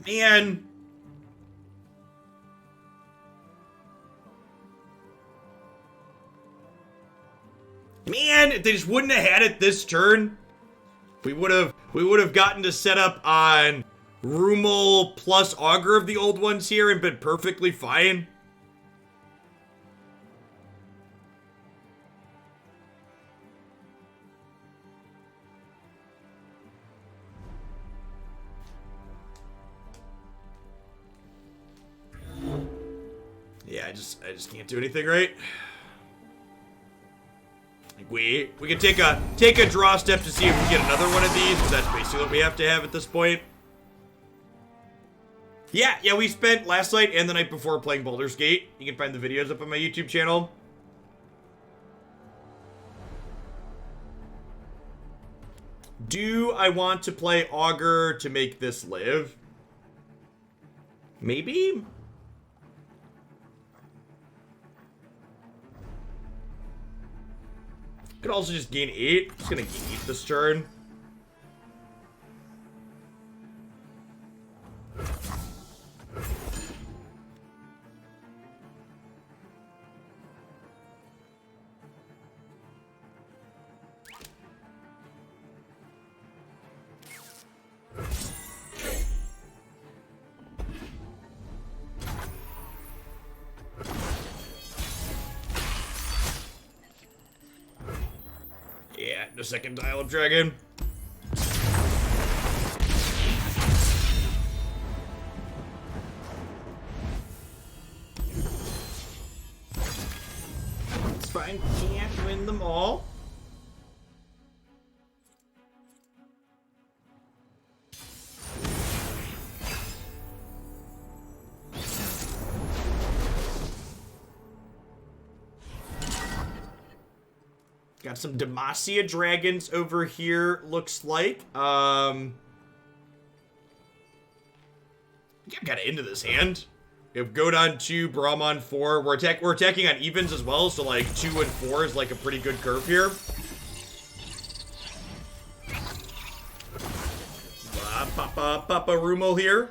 Man. Man, if they just wouldn't have had it this turn, we would have gotten to set up on Rumel plus Augur of the Old Ones here and been perfectly fine. Yeah, I just can't do anything right. We can take a draw step to see if we get another one of these, because that's basically what we have to have at this point. Yeah, we spent last night and the night before playing Baldur's Gate. You can find the videos up on my YouTube channel. Do I want to play Augur to make this live? Maybe? Could also just gain 8. Just gonna gain 8 this turn. Yeah, no second dial-up dragon. It's fine, can't win them all. Got some Demacia dragons over here, looks like. I'm kind of into this hand. We have Goat on 2, Braum on 4. We're attacking on evens as well, so like 2 and 4 is like a pretty good curve here. Papa Rumo here.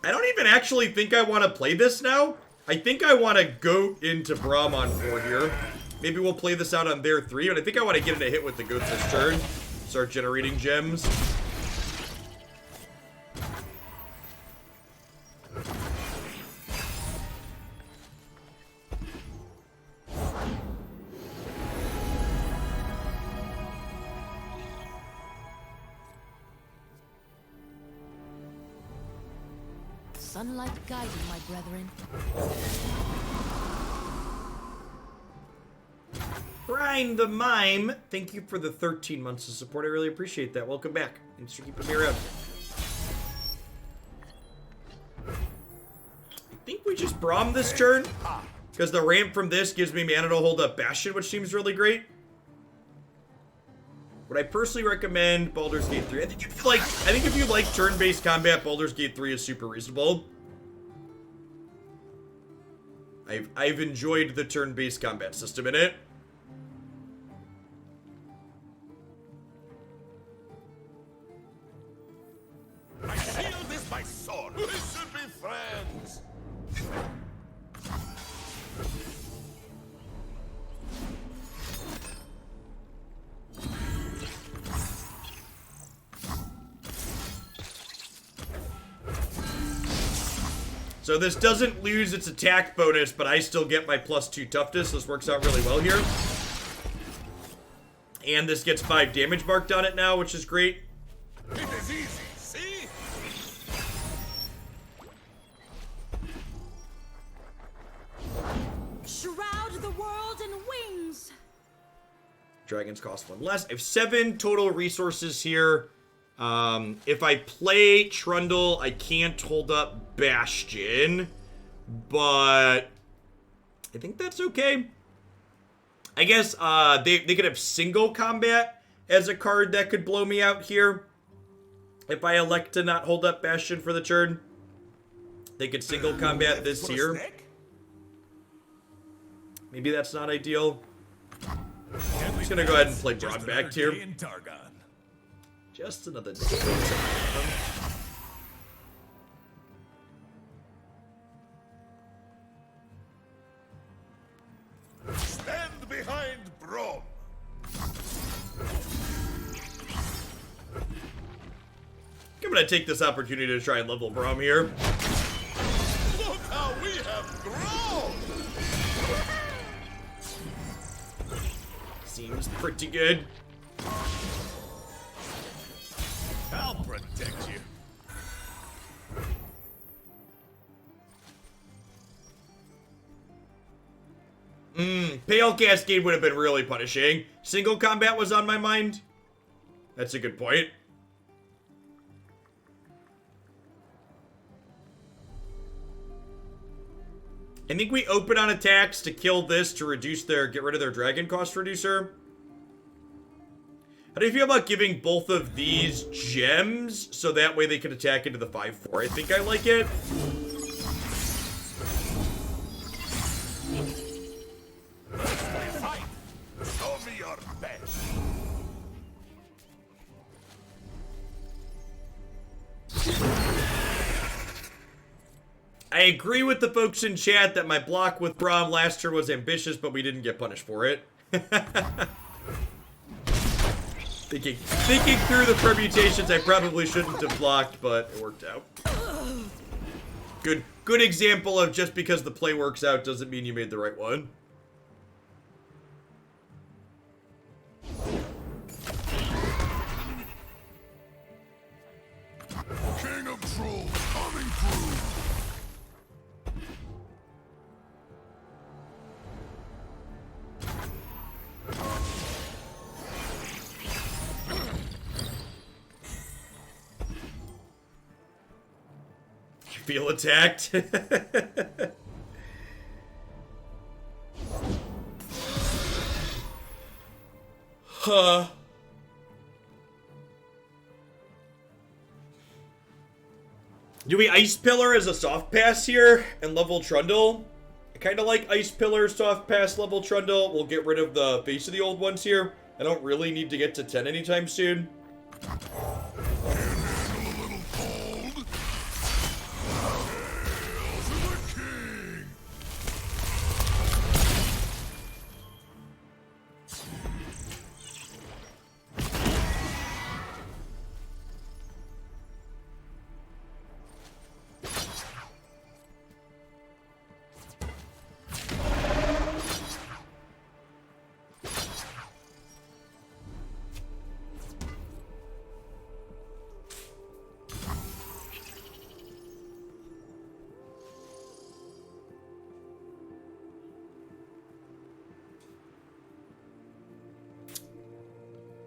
I don't even actually think I want to play this now. I think I want to go into Braum on 4 here. Maybe we'll play this out on their 3, but I think I want to get in a hit with the goats this turn. Start generating gems. Sunlight guide you, my brethren. Brian the Mime, thank you for the 13 months of support. I really appreciate that. Welcome back. Thanks for keeping me around. I think we just Braum this turn, because the ramp from this gives me mana to hold up Bastion, which seems really great. Would I personally recommend Baldur's Gate 3? I think if you like turn-based combat, Baldur's Gate 3 is super reasonable. I've enjoyed the turn-based combat system in it. My shield is my sword. We should be friends. So this doesn't lose its attack bonus, but I still get my +2 toughness. This works out really well here. And this gets 5 damage marked on it now, which is great. It is easy, see? Shroud the world in wings. Dragons cost 1 less. I have 7 total resources here. If I play Trundle, I can't hold up Bastion, but I think that's okay. I guess they could have single combat as a card that could blow me out here. If I elect to not hold up Bastion for the turn, they could single combat this here. Maybe that's not ideal. I'm just gonna go ahead and play Broadback here. Targon. Just another day. Stand behind Braum. I'm gonna take this opportunity to try and level Braum here. Look how we have grown. Seems pretty good. I'll protect you. Pale Cascade would have been really punishing. Single combat was on my mind. That's a good point. I think we open on attacks to kill this to reduce get rid of their dragon cost reducer. How do you feel about giving both of these gems so that way they can attack into the 5/4? I think I like it. Fight. Show me your best. I agree with the folks in chat that my block with Braum last turn was ambitious, but we didn't get punished for it. Thinking through the permutations, I probably shouldn't have blocked, but it worked out. Good example of just because the play works out doesn't mean you made the right one. King of Trolls coming through. Feel attacked. Huh. Do we Ice Pillar as a soft pass here and level Trundle? I kind of like Ice Pillar, soft pass, level Trundle. We'll get rid of the face of the old ones here. I don't really need to get to 10 anytime soon.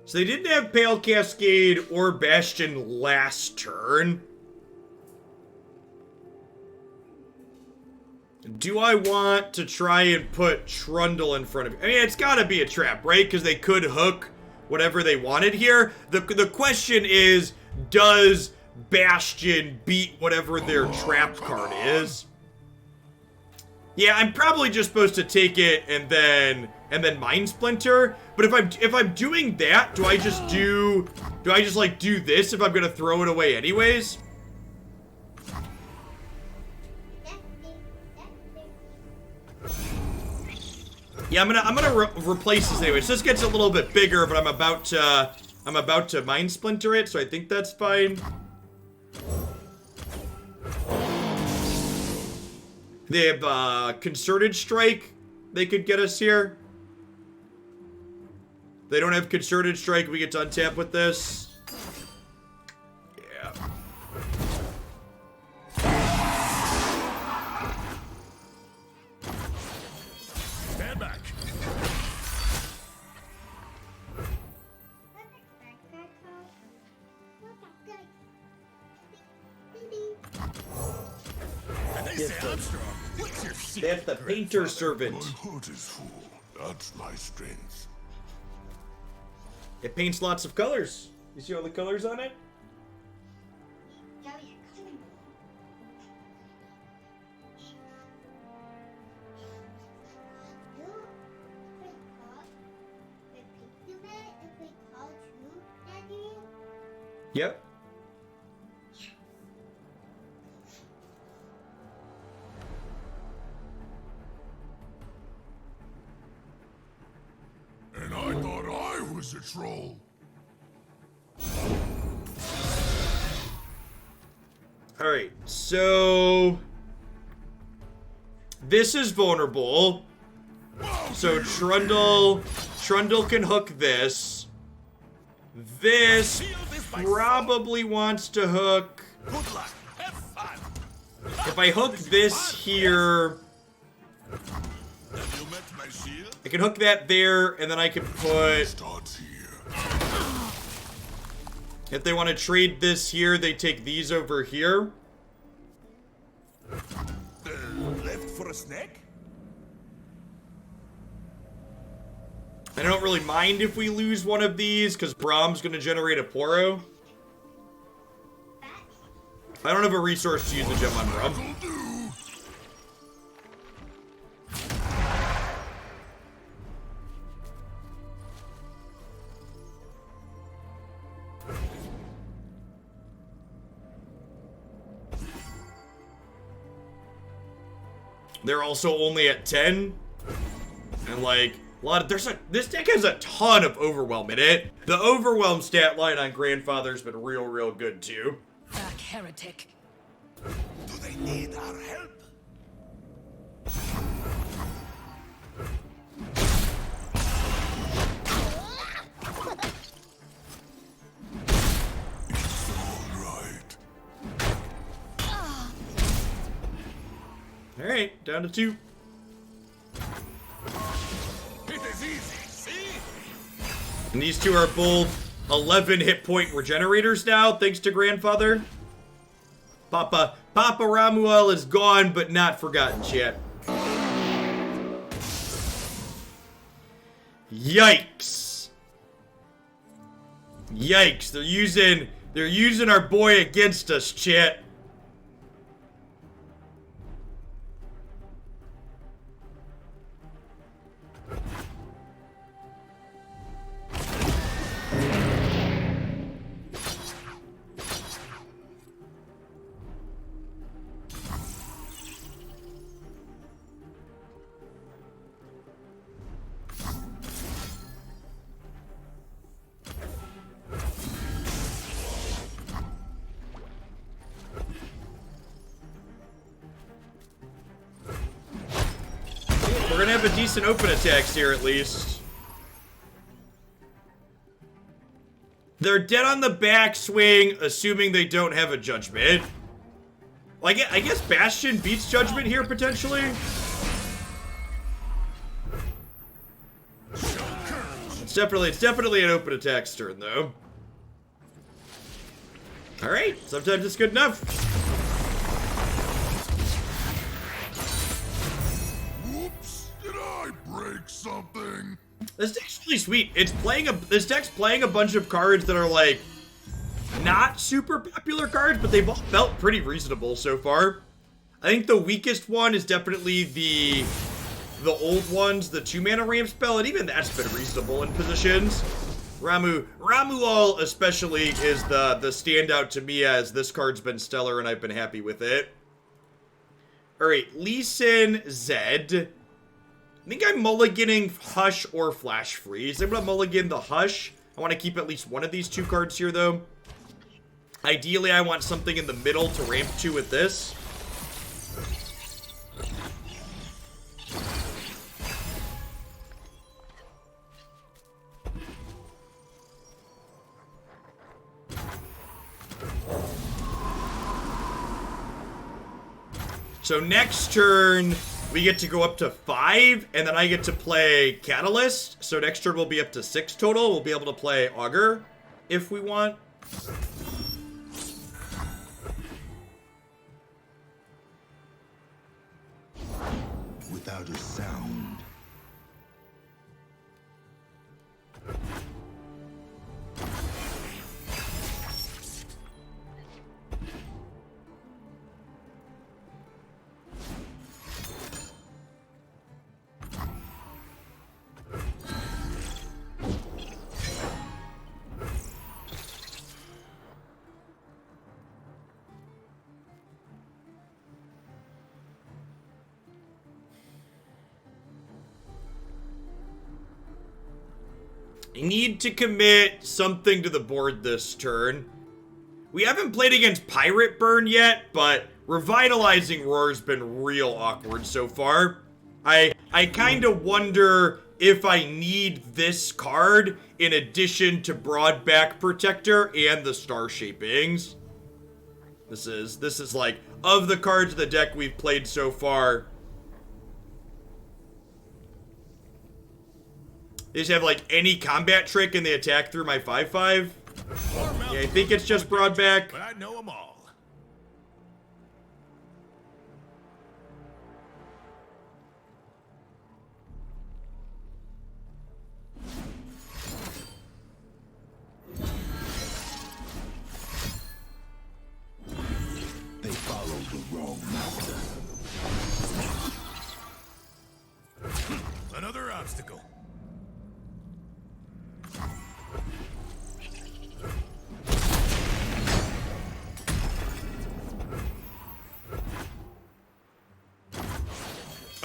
So they didn't have Pale Cascade or Bastion last turn. Do I want to try and put Trundle in front of me? I mean, it's got to be a trap, right? Because they could hook whatever they wanted here. The question is, does Bastion beat whatever their trap card is? Yeah, I'm probably just supposed to take it and then Mind Splinter. But if I'm doing that, do I just like do this if I'm gonna throw it away anyways? Yeah, I'm gonna replace this anyway. So this gets a little bit bigger, but I'm about to Mind Splinter it, so I think that's fine. They have Concerted Strike. They could get us here. They don't have Concerted Strike. We get to untap with this. Yeah. Stand back. And they say I'm strong. What's your secret? That's the Painter Servant. My heart is full. That's my strength. It paints lots of colors. You see all the colors on it? Yep. And I thought I was a troll. Alright, so this is vulnerable. So Trundle can hook this. This probably wants to hook. Good luck. Have fun. If I hook this here, Have you met my shield? I can hook that there, and then I can put. Starts here. If they want to trade this here, they take these over here. Left for a snack? I don't really mind if we lose one of these, because Braum's going to generate a Poro. I don't have a resource to use the gem on Braum. They're also only at 10. And like, a lot of, this deck has a ton of Overwhelm in it. The Overwhelm stat line on Grandfather's been real good too. Back, heretic. Do they need our help? Alright, down to 2. It is easy, see? And these two are both 11 hit point regenerators now, thanks to Grandfather. Papa Ramuel is gone, but not forgotten, chat. Yikes. Yikes, they're using our boy against us, chat. have a decent open attacks here at least. They're dead on the backswing, assuming they don't have a judgment. Well, I guess Bastion beats judgment here potentially. It's definitely an open attacks turn though. All right, sometimes it's good enough. Whoops! Did I break something? This deck's really sweet. This deck's playing a bunch of cards that are like not super popular cards, but they've all felt pretty reasonable so far. I think the weakest one is definitely the old ones, the 2-mana ramp spell, and even that's been reasonable in positions. Ramual especially is the standout to me, as this card's been stellar and I've been happy with it. Alright, Lee Sin Zed. I think I'm mulliganing Hush or Flash Freeze. I'm gonna mulligan the Hush. I want to keep at least one of these 2 cards here though. Ideally, I want something in the middle to ramp to with this. So next turn, we get to go up to 5, and then I get to play Catalyst. So next turn we'll be up to 6 total. We'll be able to play Augur if we want. Without a sound. I need to commit something to the board this turn. We haven't played against Pirate Burn yet, but Revitalizing Roar's been real awkward so far. I kind of wonder if I need this card in addition to Broadback Protector and the Star Shapings. This is like, of the cards of the deck we've played so far, they just have like any combat trick and they attack through my 5/5. Yeah, I think it's just Broadback. But I know them all. They follow the wrong master. Another obstacle.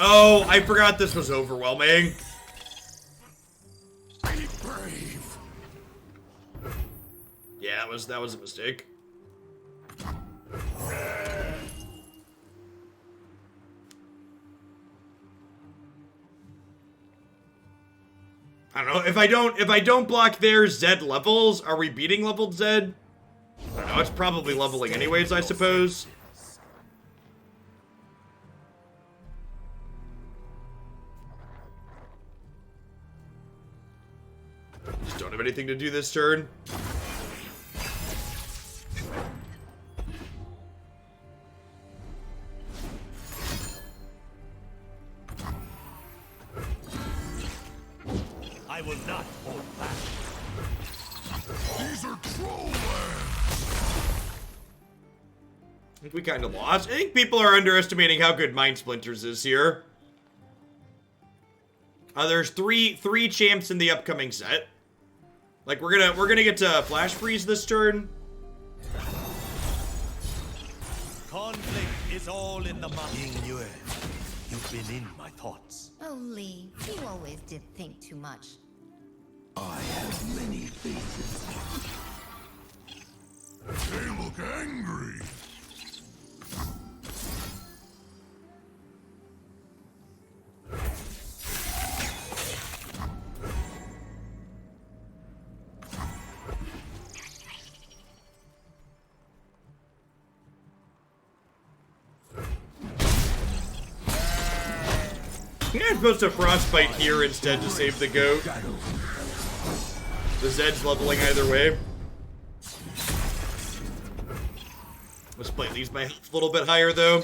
Oh, I forgot this was overwhelming. Be brave. Yeah, that was a mistake. I don't know, if I don't block their Zed levels, are we beating leveled Zed? I don't know, it's probably leveling anyways, I suppose. Just don't have anything to do this turn. I will not hold back. These are troll lands. I think we kind of lost. I think people are underestimating how good Mind Splinters is here. There's three champs in the upcoming set. Like we're gonna get to Flash Freeze this turn. Conflict is all in the mind. Ying you've been in my thoughts. Oh, Lee, you always did think too much. I have many faces. They look angry. Yeah, I'm supposed to frostbite here instead to save the goat. The Zed's leveling either way. Let's play these my health a little bit higher though.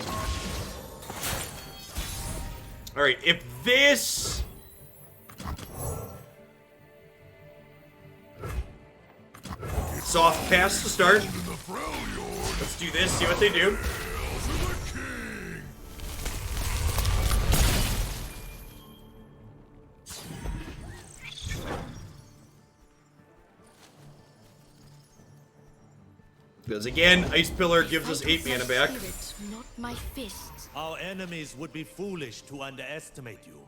Alright, if this... Soft pass to start. Let's do this, see what they do. Because again, Ice Pillar gives us 8 mana back. Spirit, not my fists. Our enemies would be foolish to underestimate you.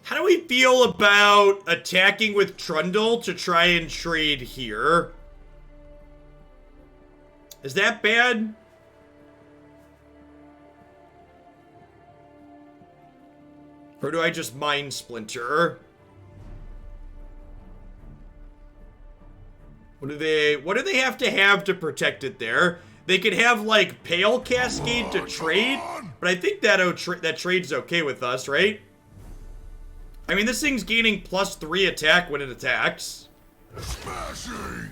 How do we feel about attacking with Trundle to try and trade here? Is that bad? Or do I just Mind Splinter? What do they have to protect it there? They could have like Pale Cascade to trade, but I think that trade's okay with us, right? I mean, this thing's gaining +3 attack when it attacks. Smashing.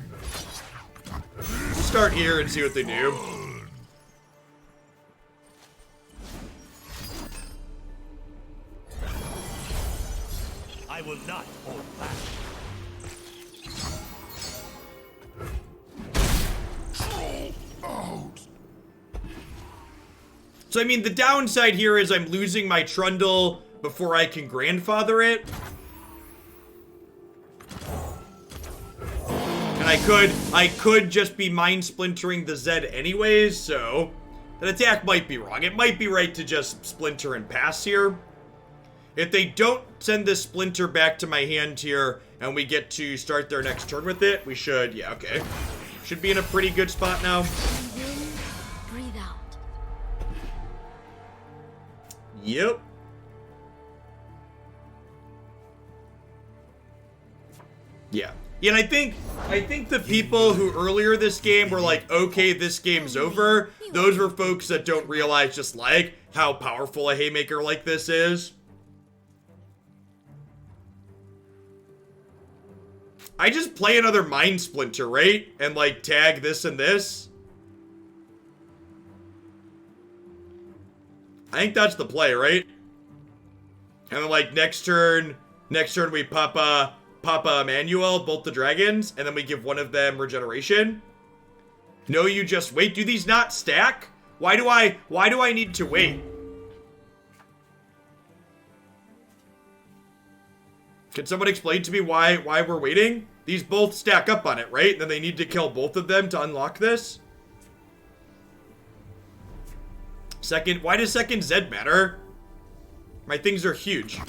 We'll start here and see what they do. I will not hold back. Out. So, I mean, the downside here is I'm losing my Trundle before I can grandfather it. And I could just be Mind Splintering the Zed anyways, so that attack might be wrong. It might be right to just Splinter and pass here. If they don't send this Splinter back to my hand here and we get to start their next turn with it, we should, yeah, okay. Should be in a pretty good spot now. Breathe out. Yep. Yeah. Yeah, and I think the people who earlier this game were like, okay, this game's over, those were folks that don't realize just like how powerful a haymaker like this is. I just play another Mind Splinter, right? And like tag this and this. I think that's the play, right? And then like next turn we Papa Emmanuel, both the dragons, and then we give one of them regeneration. No, you just wait. Do these not stack? Why do I need to wait? Can someone explain to me why we're waiting? These both stack up on it, right? And then they need to kill both of them to unlock this. Why does second Zed matter? My things are huge.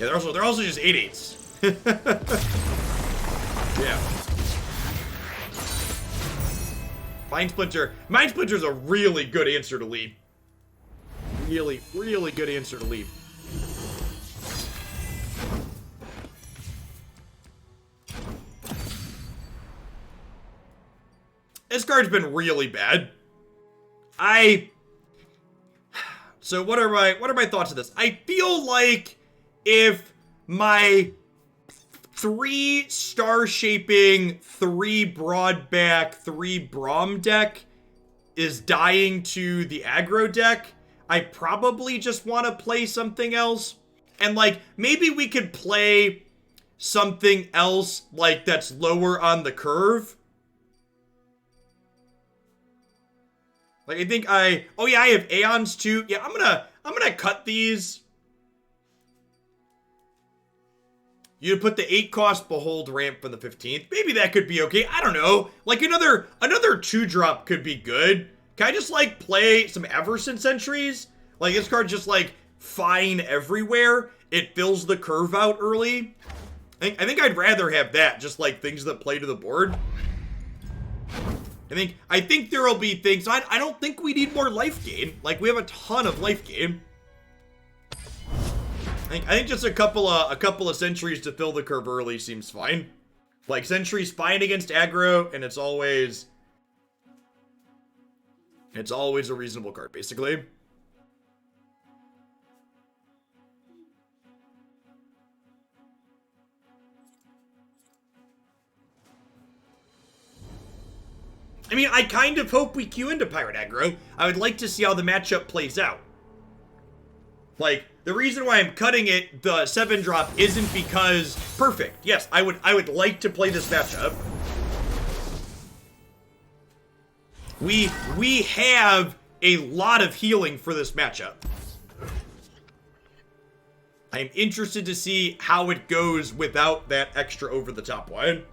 Yeah, they're also just 8/8s. Yeah. Mind Splinter's a really good answer to leave. Really, really good answer to leave. This card's been really bad. So what are my thoughts of this? I feel like if my 3 star shaping, 3 broadback, 3 Braum deck is dying to the aggro deck, I probably just want to play something else. And like maybe we could play something else like that's lower on the curve. Like I think I have Aeons too. Yeah, I'm gonna cut these. You put the 8 cost Behold ramp for the 15th. Maybe that could be okay. I don't know. Like another 2-drop could be good. Can I just like play some Everson Sentries? Like this card just like fine everywhere. It fills the curve out early. I think I'd rather have that. Just like things that play to the board. I think there will be things. I don't think we need more life gain. Like we have a ton of life gain. I think just a couple of sentries to fill the curve early seems fine. Like, sentry's fine against aggro, and it's always a reasonable card, basically. I mean, I kind of hope we queue into Pirate Aggro. I would like to see how the matchup plays out. Like, the reason why I'm cutting it, the 7-drop, isn't because perfect. Yes, I would like to play this matchup. We have a lot of healing for this matchup. I'm interested to see how it goes without that extra over-the-top one.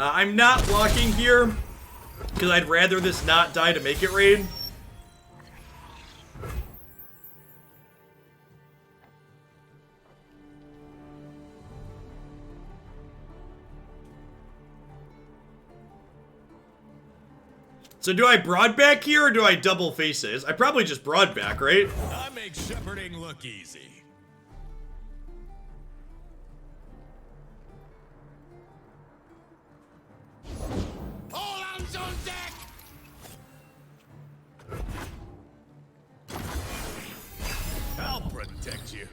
I'm not blocking here, because I'd rather this not die to make it raid. So do I broad back here, or do I double faces? I probably just broad back, right? I make shepherding look easy. All hands on deck! I'll protect you.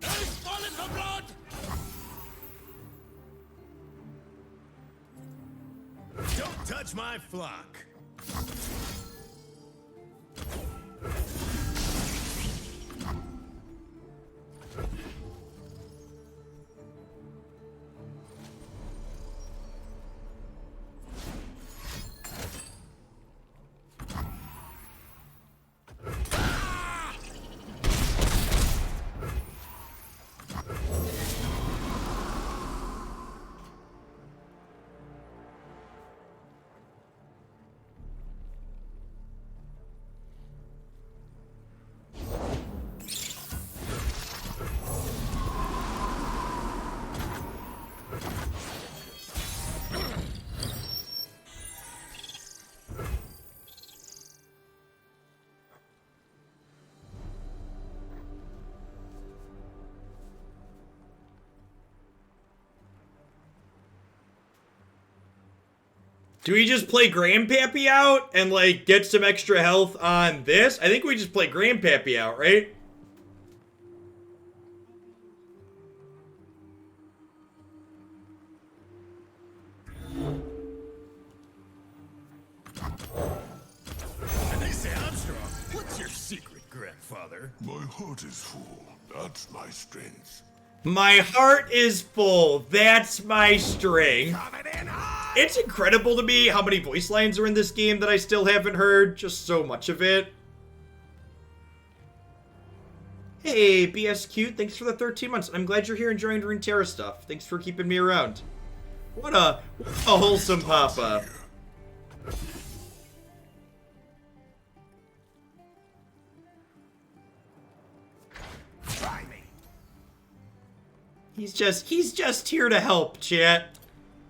Who's falling for blood? Don't touch my flock. Do we just play Grandpappy out and, like, get some extra health on this? I think we just play Grandpappy out, right? And they say I'm strong. What's your secret, grandfather? My heart is full. That's my strength. My heart is full. That's my string. Coming in hot! It's incredible to me how many voice lines are in this game that I still haven't heard. Just so much of it. Hey, BS Cute. Thanks for the 13 months. I'm glad you're here enjoying Runeterra stuff. Thanks for keeping me around. What a wholesome papa. Try me. He's just here to help, chat.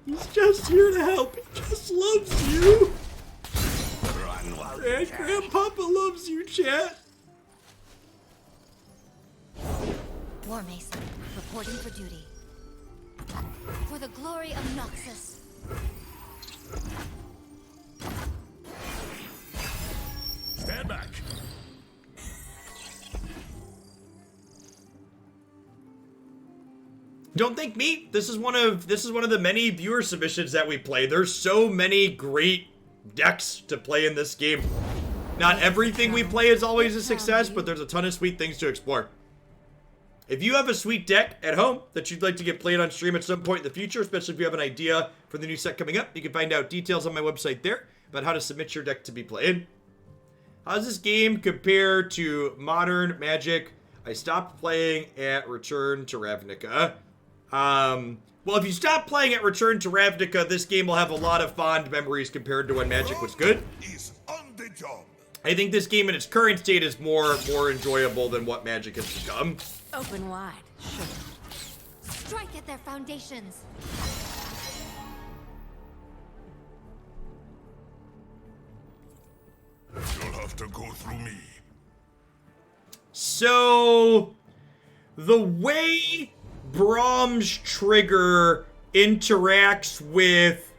He's just here to help. He just loves you. Run while you And can. Grandpapa loves you, chat. War Mason, reporting for duty. For the glory of Noxus. Stand back. Don't thank me. This is one of the many viewer submissions that we play. There's so many great decks to play in this game. Not everything we play is always a success, but there's a ton of sweet things to explore. If you have a sweet deck at home that you'd like to get played on stream at some point in the future, especially if you have an idea for the new set coming up, you can find out details on my website there about how to submit your deck to be played. How does this game compare to modern Magic? I stopped playing at Return to Ravnica. Well, if you stop playing at Return to Ravnica, this game will have a lot of fond memories compared to when Magic was good. Is on the job. I think this game in its current state is more enjoyable than what Magic has become. Open wide. Sure. Strike at their foundations. You'll have to go through me. So, the way Braum's trigger interacts with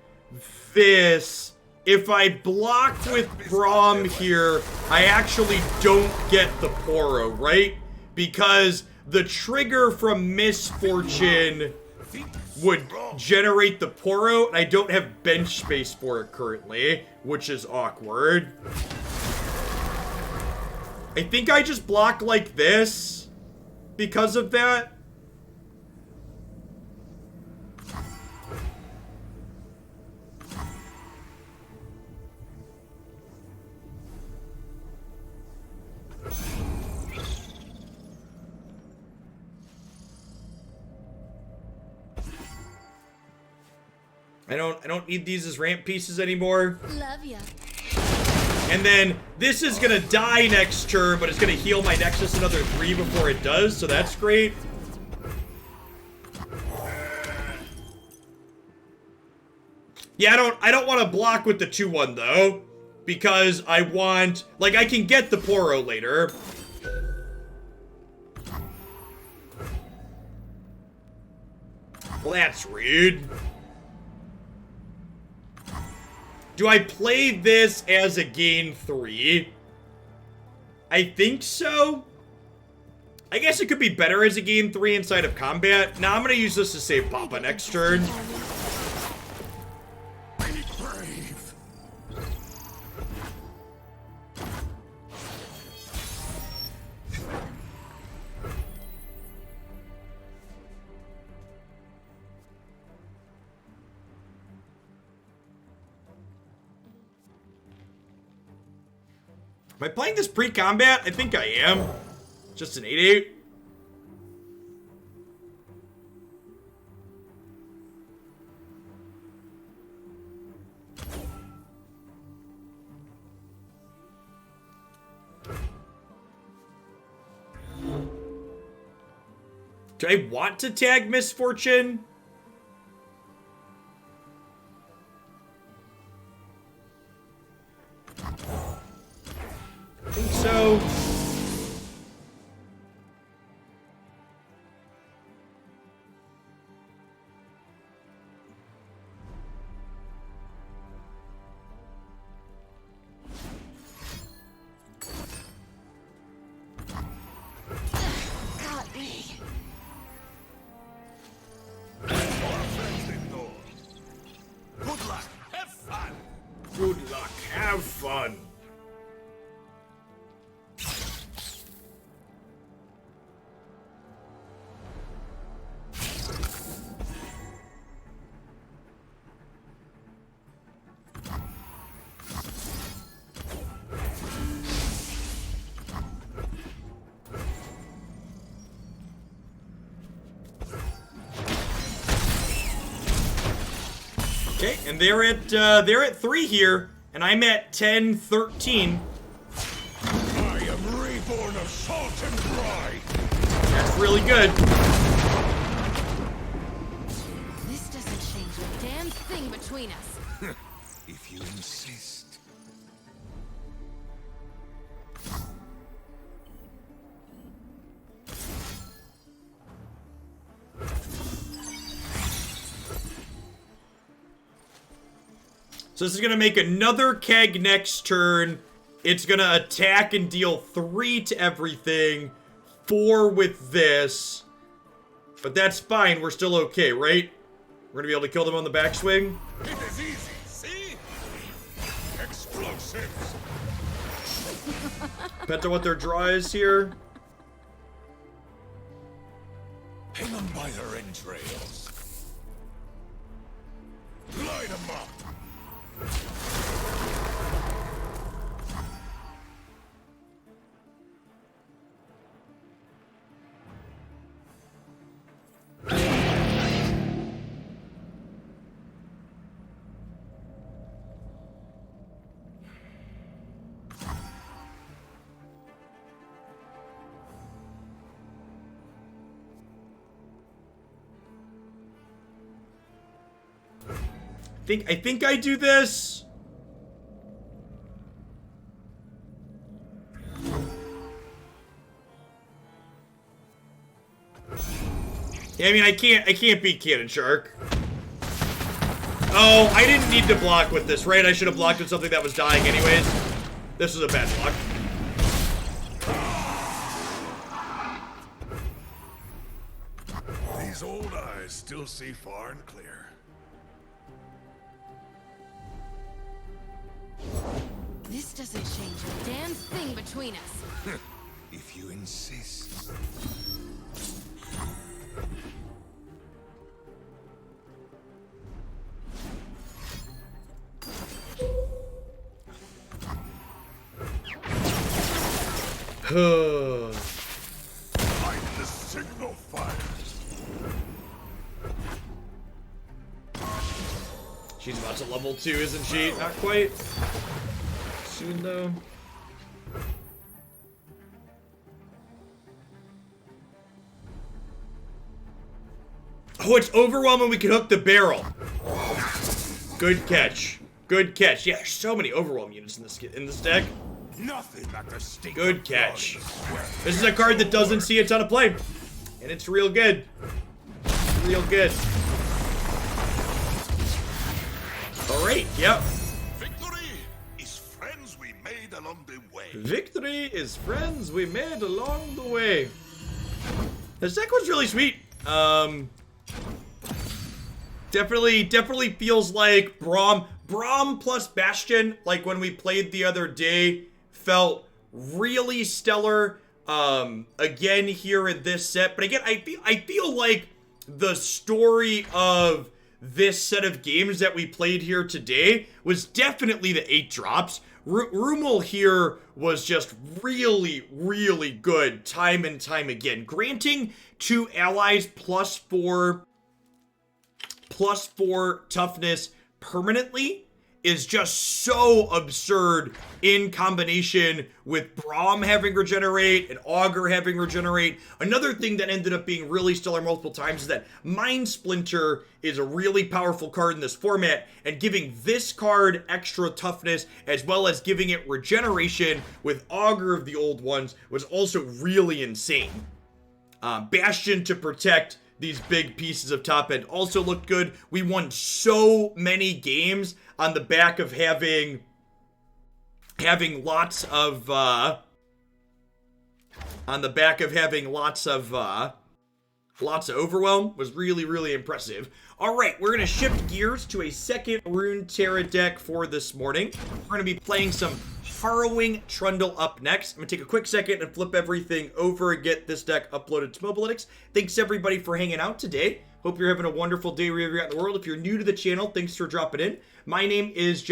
this, if I block with Braum here, I actually don't get the Poro, right? Because the trigger from Misfortune would generate the Poro, and I don't have bench space for it currently, which is awkward. I think I just block like this because of that. I don't need these as ramp pieces anymore. Love ya. And then this is gonna die next turn, but it's gonna heal my Nexus another 3 before it does, so that's great. Yeah, I don't want to block with the 2-1 though, because I want, like, I can get the Poro later. Well, that's rude. Do I play this as a gain 3? I think so. I guess it could be better as a gain 3 inside of combat. Now I'm gonna use this to save Papa next turn. Be brave. Am I playing this pre-combat? I think I am. Just an 8-8. Do I want to tag Misfortune? I think so. Got me. Good luck. Have fun. Good luck. Have fun. Okay, and they're at 3 here, and I'm at 10-13. I am reborn of salt and brine. That's really good. This doesn't change a damn thing between us. If you insist. So this is gonna make another keg next turn. It's gonna attack and deal 3 to everything, 4 with this. But that's fine, we're still okay, right? We're gonna be able to kill them on the backswing. It is easy, see? Explosives. Depends on what their draw is here. Hang them by their entrails. Light them up. think I do this. Yeah, I mean, I can't beat Cannon Shark. Oh, I didn't need to block with this, right? I should have blocked with something that was dying anyways. This was a bad block. These old eyes still see far and clear. This doesn't change a damn thing between us. If you insist. Find the signal fires. She's about to level 2, isn't she? Not quite. Soon though. Oh, it's overwhelming. We can hook the barrel. Good catch. Good catch. Yeah, there's so many overwhelm units in this deck. Nothing like the stink. Good catch. This is a card that doesn't see a ton of play, and it's real good. Real good. All right. Yep. Victory is friends we made along the way. Victory is friends we made along the way. This deck was really sweet. Definitely feels like Braum plus Bastion, like when we played the other day, felt really stellar. Again here in this set, but again, I feel like the story of this set of games that we played here today was definitely the 8 drops. Rumel here was just really good time and time again. Granting 2 allies +4 toughness permanently is just so absurd in combination with Braum having regenerate and Augur having regenerate. Another thing that ended up being really stellar multiple times is that Mind Splinter is a really powerful card in this format, and giving this card extra toughness as well as giving it regeneration with Augur of the Old Ones was also really insane. Bastion to protect these big pieces of top end also looked good. We won so many games on the back of having lots of overwhelm was really impressive. All right, we're gonna shift gears to a second Runeterra deck for this morning. We're gonna be playing some Harrowing Trundle up next. I'm gonna take a quick second and flip everything over and get this deck uploaded to Mobilytics. Thanks everybody for hanging out today. Hope you're having a wonderful day wherever you're at in the world. If you're new to the channel, thanks for dropping in. My name is